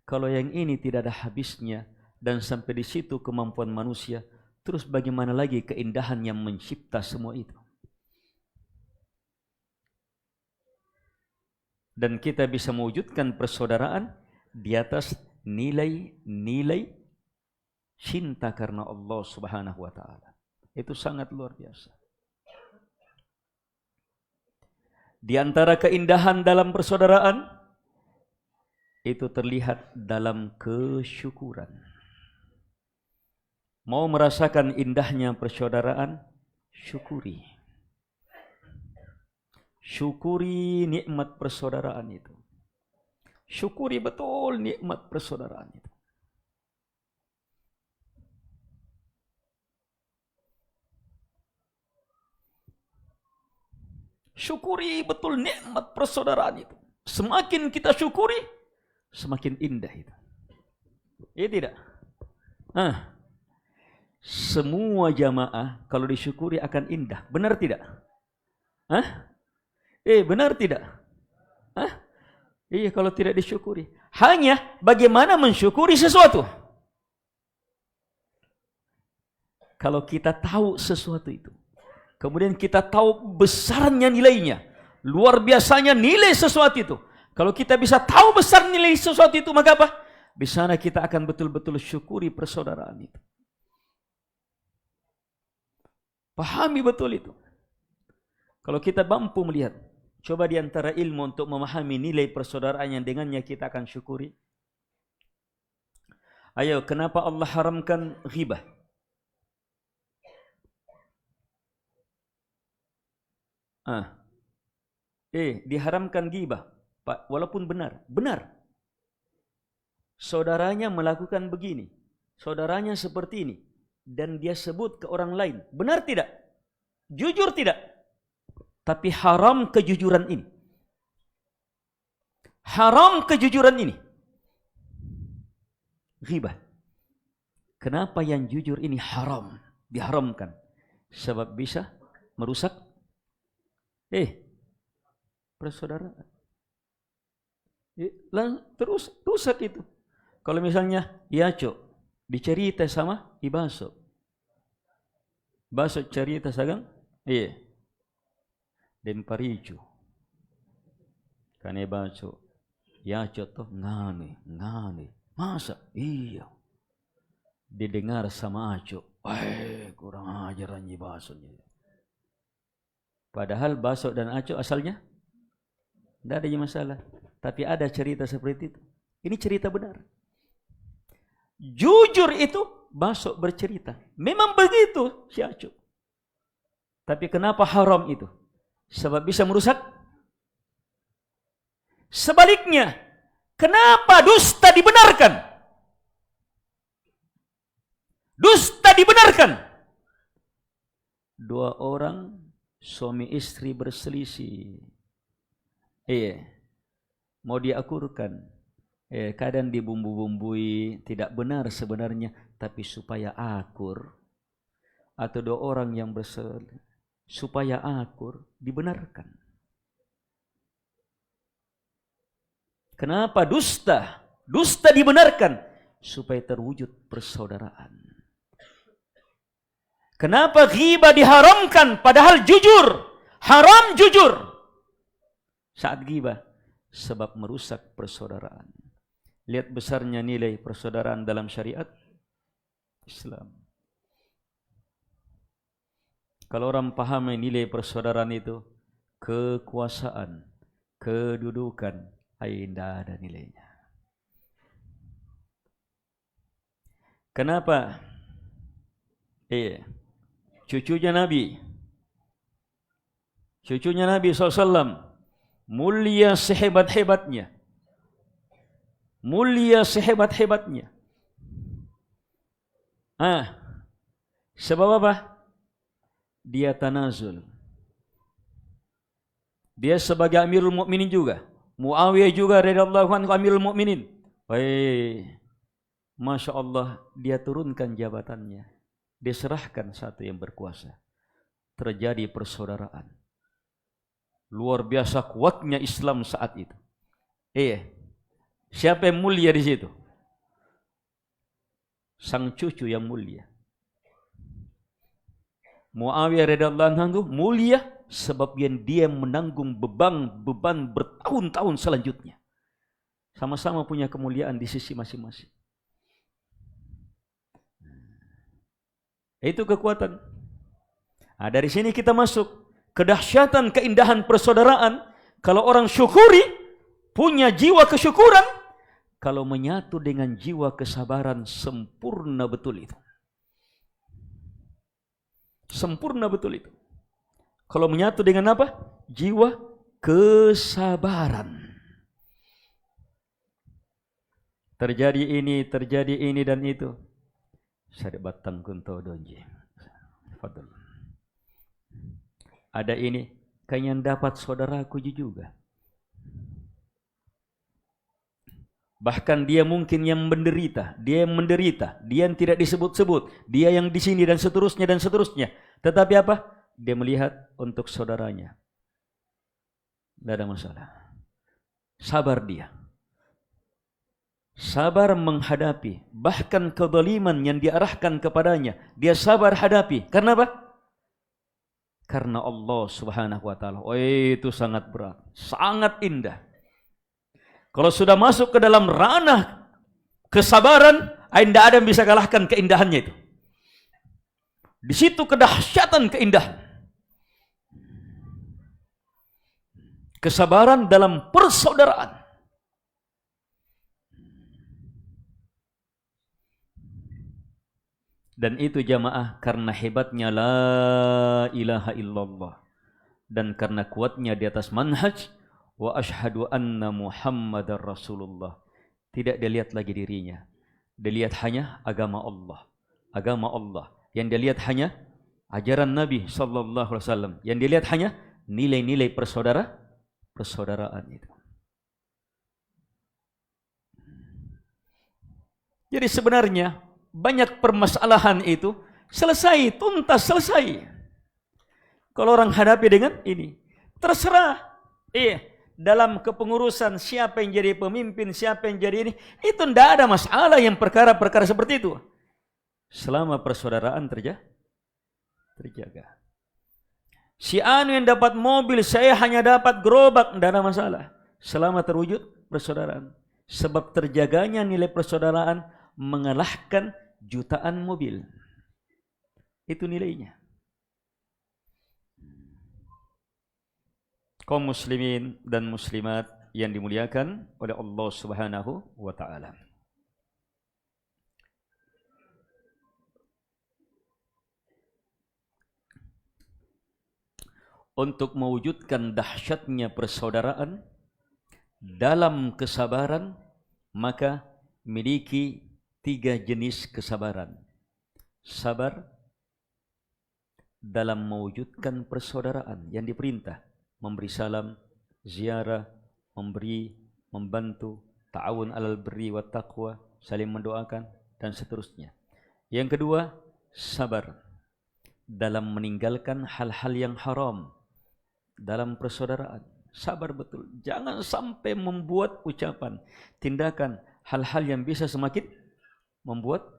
S1: Kalau yang ini tidak ada habisnya dan sampai di situ kemampuan manusia, terus bagaimana lagi keindahan yang mencipta semua itu? Dan kita bisa mewujudkan persaudaraan di atas nilai-nilai cinta karena Allah Subhanahu wa taala. Itu sangat luar biasa. Di antara keindahan dalam persaudaraan itu terlihat dalam kesyukuran. Mau merasakan indahnya persaudaraan, syukuri. Syukuri nikmat persaudaraan itu. Syukuri betul nikmat persaudaraan itu. Syukuri betul nikmat persaudaraan itu. Semakin kita syukuri, semakin indah itu. Iya tidak? Semua jamaah kalau disyukuri akan indah. Benar tidak? Benar tidak? Iya, kalau tidak disyukuri. Hanya bagaimana mensyukuri sesuatu. Kalau kita tahu sesuatu itu, kemudian kita tahu besarnya nilainya, luar biasanya nilai sesuatu itu. Kalau kita bisa tahu besar nilai sesuatu itu, maka apa? Di sana kita akan betul-betul syukuri persaudaraan itu. Pahami betul itu. Kalau kita mampu melihat, coba di antara ilmu untuk memahami nilai persaudaraan yang dengannya kita akan syukuri. Ayo, kenapa Allah haramkan ghibah? Diharamkan ghibah, Pak, walaupun benar. Saudaranya melakukan begini, saudaranya seperti ini, dan dia sebut ke orang lain. Benar tidak? Jujur tidak? Tapi haram kejujuran ini. Haram kejujuran ini. Ghibah. Kenapa yang jujur ini haram? Diharamkan. Sebab bisa merusak persaudaraan. Terus rusak itu. Kalau misalnya Yaco dicerita sama Ibaso. Baso cerita sagang dan Paricu. Kane Baso Yaco toh ngane. Masa? Iya. Didengar sama Aco. Kurang ajar anji Basonya. Padahal Baso dan Aco asalnya tidak ada masalah. Tapi ada cerita seperti itu. Ini cerita benar. Jujur itu Baso bercerita. Memang begitu si Aco. Tapi kenapa haram itu? Sebab bisa merusak. Sebaliknya, kenapa dusta dibenarkan? Dusta dibenarkan. Dua orang suami istri berselisih. Mau diakurkan. Kadang dibumbu-bumbui, tidak benar sebenarnya, tapi supaya akur. Atau dua orang yang berselisih, supaya akur, dibenarkan. Kenapa dusta? Dusta dibenarkan supaya terwujud persaudaraan. Kenapa ghibah diharamkan padahal jujur? Haram jujur saat ghibah, sebab merusak persaudaraan. Lihat besarnya nilai persaudaraan dalam syariat Islam. Kalau orang pahami nilai persaudaraan itu, kekuasaan, kedudukan, tidak ada nilainya. Kenapa? Cucunya Nabi SAW mulia sehebat-hebatnya. Sebab apa? Dia tanazul. Dia sebagai Amirul Mukminin juga. Muawiyah juga radhiyallahu anhu Amirul Mukminin. Masya Allah, dia turunkan jabatannya. Diserahkan satu yang berkuasa. Terjadi persaudaraan. Luar biasa kuatnya Islam saat itu. Siapa yang mulia di situ? Sang cucu yang mulia. Muawiyah radhiyallahu anhu mulia sebab yang dia menanggung beban bertahun-tahun selanjutnya. Sama-sama punya kemuliaan di sisi masing-masing. Itu kekuatan. Dari sini kita masuk kedahsyatan keindahan persaudaraan. Kalau orang syukuri, punya jiwa kesyukuran, kalau menyatu dengan jiwa kesabaran, sempurna betul itu. Sempurna betul itu. Kalau menyatu dengan apa? Jiwa kesabaran. Terjadi ini dan itu. Saya batang kunto donji. Fadl. Ada ini, kayaknya dapat saudaraku juga. Bahkan dia mungkin yang menderita, dia yang tidak disebut-sebut, dia yang di sini dan seterusnya. Tetapi apa? Dia melihat untuk saudaranya. Tidak ada masalah. Sabar dia. Sabar menghadapi bahkan kezaliman yang diarahkan kepadanya. Dia sabar hadapi. Karena apa? Karena Allah Subhanahu wa taala. Itu sangat berat, sangat indah. Kalau sudah masuk ke dalam ranah kesabaran, tidak ada yang bisa kalahkan keindahannya itu. Di situ kedahsyatan keindahan. kesabaran dalam persaudaraan. Dan itu jamaah karena hebatnya la ilaha illallah dan karena kuatnya di atas manhaj wa asyhadu anna Muhammadar Rasulullah. Tidak dilihat lagi dirinya, dilihat hanya agama Allah. Agama Allah yang dilihat hanya ajaran Nabi sallallahu alaihi wasallam, yang dilihat hanya nilai-nilai persaudaraan itu. Jadi sebenarnya banyak permasalahan itu selesai, tuntas, selesai. Kalau orang hadapi dengan ini, terserah. Dalam kepengurusan siapa yang jadi pemimpin, siapa yang jadi ini, itu tidak ada masalah yang perkara-perkara seperti itu. Selama persaudaraan terjaga. Si anu yang dapat mobil, saya hanya dapat gerobak, tidak ada masalah. Selama terwujud persaudaraan. Sebab terjaganya nilai persaudaraan mengalahkan jutaan mobil. Itu nilainya. Kaum muslimin dan muslimat yang dimuliakan oleh Allah Subhanahu wa taala. Untuk mewujudkan dahsyatnya persaudaraan dalam kesabaran, maka miliki 3 jenis kesabaran. Sabar dalam mewujudkan persaudaraan yang diperintah, memberi salam, ziarah, memberi, membantu, ta'awun alal birri wat taqwa, saling mendoakan dan seterusnya. Yang kedua, sabar dalam meninggalkan hal-hal yang haram dalam persaudaraan. Sabar betul, jangan sampai membuat ucapan, tindakan, hal-hal yang bisa semakin membuat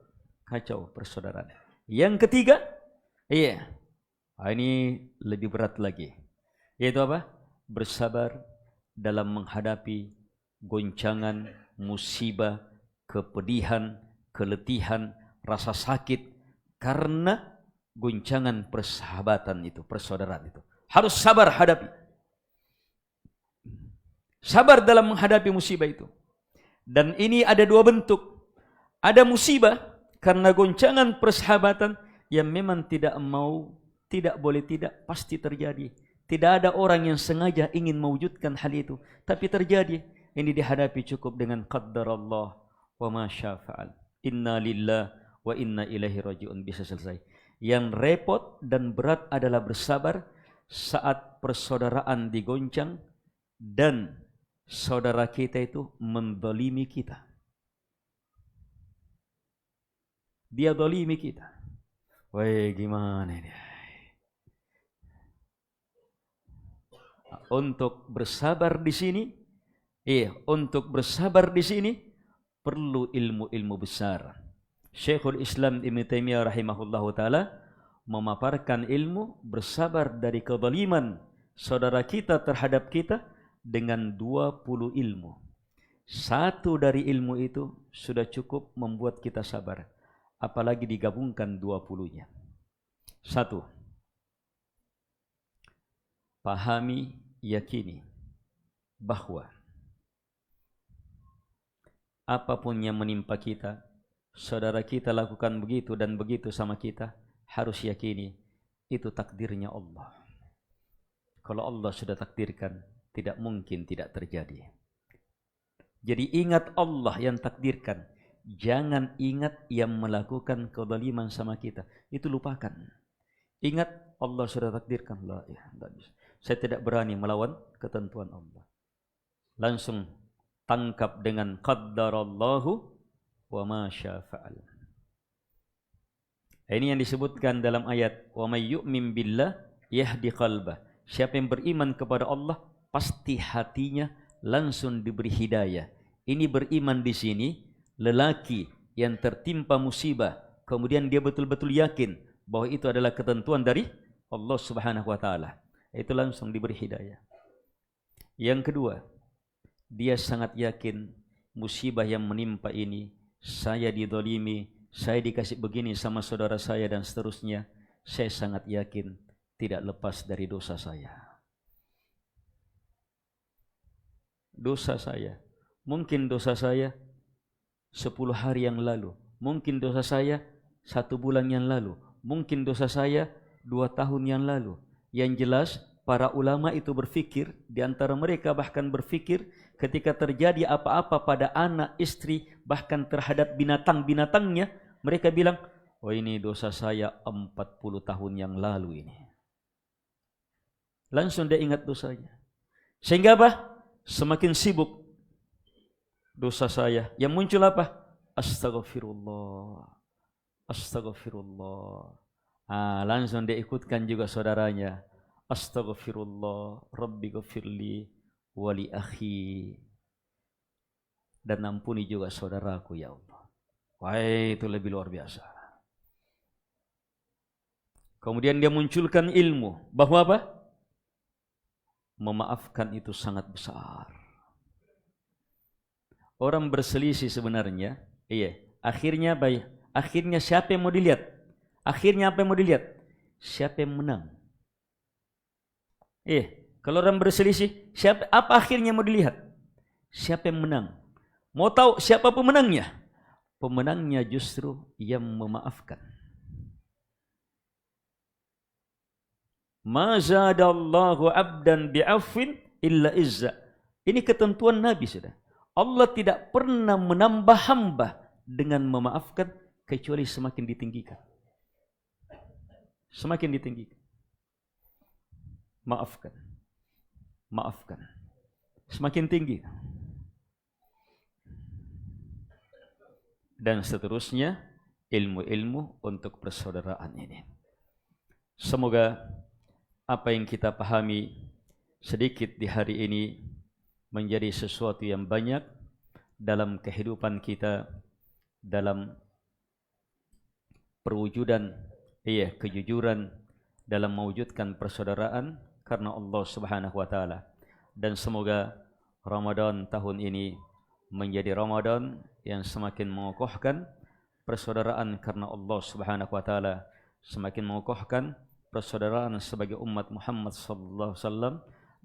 S1: kacau persaudaraan. Yang ketiga, ini lebih berat lagi, yaitu apa? Bersabar dalam menghadapi goncangan, musibah, kepedihan, keletihan, rasa sakit karena goncangan persahabatan itu, persaudaraan itu. Harus sabar hadapi. Sabar dalam menghadapi musibah itu. Dan ini ada 2 bentuk. Ada musibah karena goncangan persahabatan yang memang tidak boleh tidak, pasti terjadi. Tidak ada orang yang sengaja ingin mewujudkan hal itu, tapi terjadi. Ini dihadapi cukup dengan qaddarallah wa ma syafa'al. Inna lillah wa inna ilaihi raji'un, bisa selesai. Yang repot dan berat adalah bersabar saat persaudaraan digoncang dan saudara kita itu mendolimi kita. Dia dolimi kita. Woi, gimana ini? Untuk bersabar di sini, untuk bersabar di sini perlu ilmu-ilmu besar. Syekhul Islam Ibnu Taimiyah rahimahullahu taala memaparkan ilmu bersabar dari kezaliman saudara kita terhadap kita dengan 20 ilmu. Satu dari ilmu itu sudah cukup membuat kita sabar. Apalagi digabungkan 20-nya. 1. Pahami, yakini bahwa apapun yang menimpa kita, saudara kita lakukan begitu dan begitu sama kita, harus yakini itu takdirnya Allah. Kalau Allah sudah takdirkan, tidak mungkin tidak terjadi. Jadi ingat Allah yang takdirkan. Jangan ingat yang melakukan kezaliman sama kita. Itu lupakan. Ingat Allah sudah takdirkan. Saya tidak berani melawan ketentuan Allah. Langsung tangkap dengan qaddarallahu wa ma syafa'al. Ini yang disebutkan dalam ayat wa may yu'min billah yahdi qalbah. Siapa yang beriman kepada Allah pasti hatinya langsung diberi hidayah. Ini beriman di sini lelaki yang tertimpa musibah, kemudian dia betul-betul yakin bahwa itu adalah ketentuan dari Allah Subhanahu wa taala. Itu langsung diberi hidayah. Yang kedua, dia sangat yakin musibah yang menimpa ini, saya didolimi, saya dikasih begini sama saudara saya dan seterusnya, saya sangat yakin tidak lepas dari dosa saya. dosa saya. Mungkin dosa saya 10 hari yang lalu. Mungkin dosa saya 1 bulan yang lalu. Mungkin dosa saya 2 tahun yang lalu. Yang jelas para ulama itu berfikir, di antara mereka bahkan berfikir ketika terjadi apa-apa pada anak, istri, bahkan terhadap binatang-binatangnya, mereka bilang, oh ini dosa saya 40 tahun yang lalu ini. Langsung dia ingat dosanya. Sehingga apa? Semakin sibuk dosa saya. Yang muncul apa? Astagfirullah. Astagfirullah. Langsung dia ikutkan juga saudaranya. Astaghfirullah, Rabbi ghafirli wali akhi. Dan ampuni juga saudaraku ya Allah. Wah, itu lebih luar biasa. Kemudian dia munculkan ilmu bahwa apa? Memaafkan itu sangat besar. Orang berselisih sebenarnya, akhirnya baik. Akhirnya siapa yang mau dilihat? Akhirnya apa yang mau dilihat? Siapa yang menang? Kalau orang berselisih, apa akhirnya mau dilihat? Siapa yang menang? Mau tahu siapa pemenangnya? Pemenangnya justru yang memaafkan. Ma zadallahu abdan bi'afwin illa izza. Ini ketentuan Nabi sudah. Allah tidak pernah menambah hamba dengan memaafkan kecuali semakin ditinggikan. Semakin ditinggikan. Maafkan. Maafkan. Semakin tinggi. Dan seterusnya ilmu-ilmu untuk persaudaraan ini. Semoga apa yang kita pahami sedikit di hari ini menjadi sesuatu yang banyak dalam kehidupan kita, dalam perwujudan kejujuran dalam mewujudkan persaudaraan karena Allah Subhanahu wa taala. Dan semoga Ramadan tahun ini menjadi Ramadan yang semakin mengokohkan persaudaraan karena Allah Subhanahu wa taala, semakin mengokohkan persaudaraan sebagai umat Muhammad sallallahu alaihi wasallam,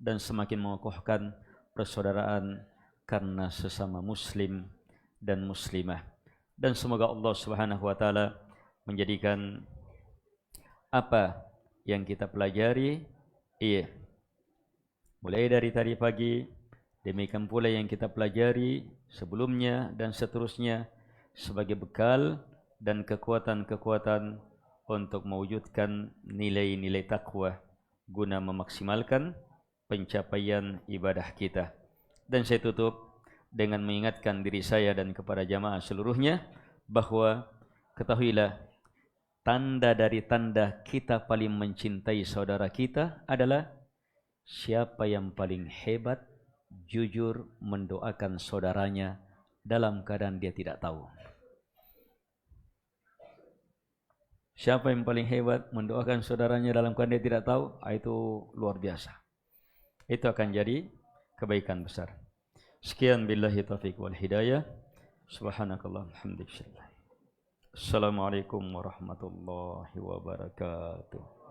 S1: dan semakin mengokohkan persaudaraan karena sesama muslim dan muslimah. Dan semoga Allah Subhanahu wa taala menjadikan apa yang kita pelajari mulai dari tadi pagi, demikian pula yang kita pelajari sebelumnya dan seterusnya sebagai bekal dan kekuatan-kekuatan untuk mewujudkan nilai-nilai takwa guna memaksimalkan pencapaian ibadah kita. Dan saya tutup dengan mengingatkan diri saya dan kepada jamaah seluruhnya bahwa ketahuilah, tanda dari tanda kita paling mencintai saudara kita adalah siapa yang paling hebat jujur mendoakan saudaranya dalam keadaan dia tidak tahu. Siapa yang paling hebat mendoakan saudaranya dalam keadaan dia tidak tahu, itu luar biasa. Itu akan jadi kebaikan besar. Sekian billahi taufiq wal hidayah. Subhanakallah alhamdulillah. Assalamualaikum warahmatullahi wabarakatuh.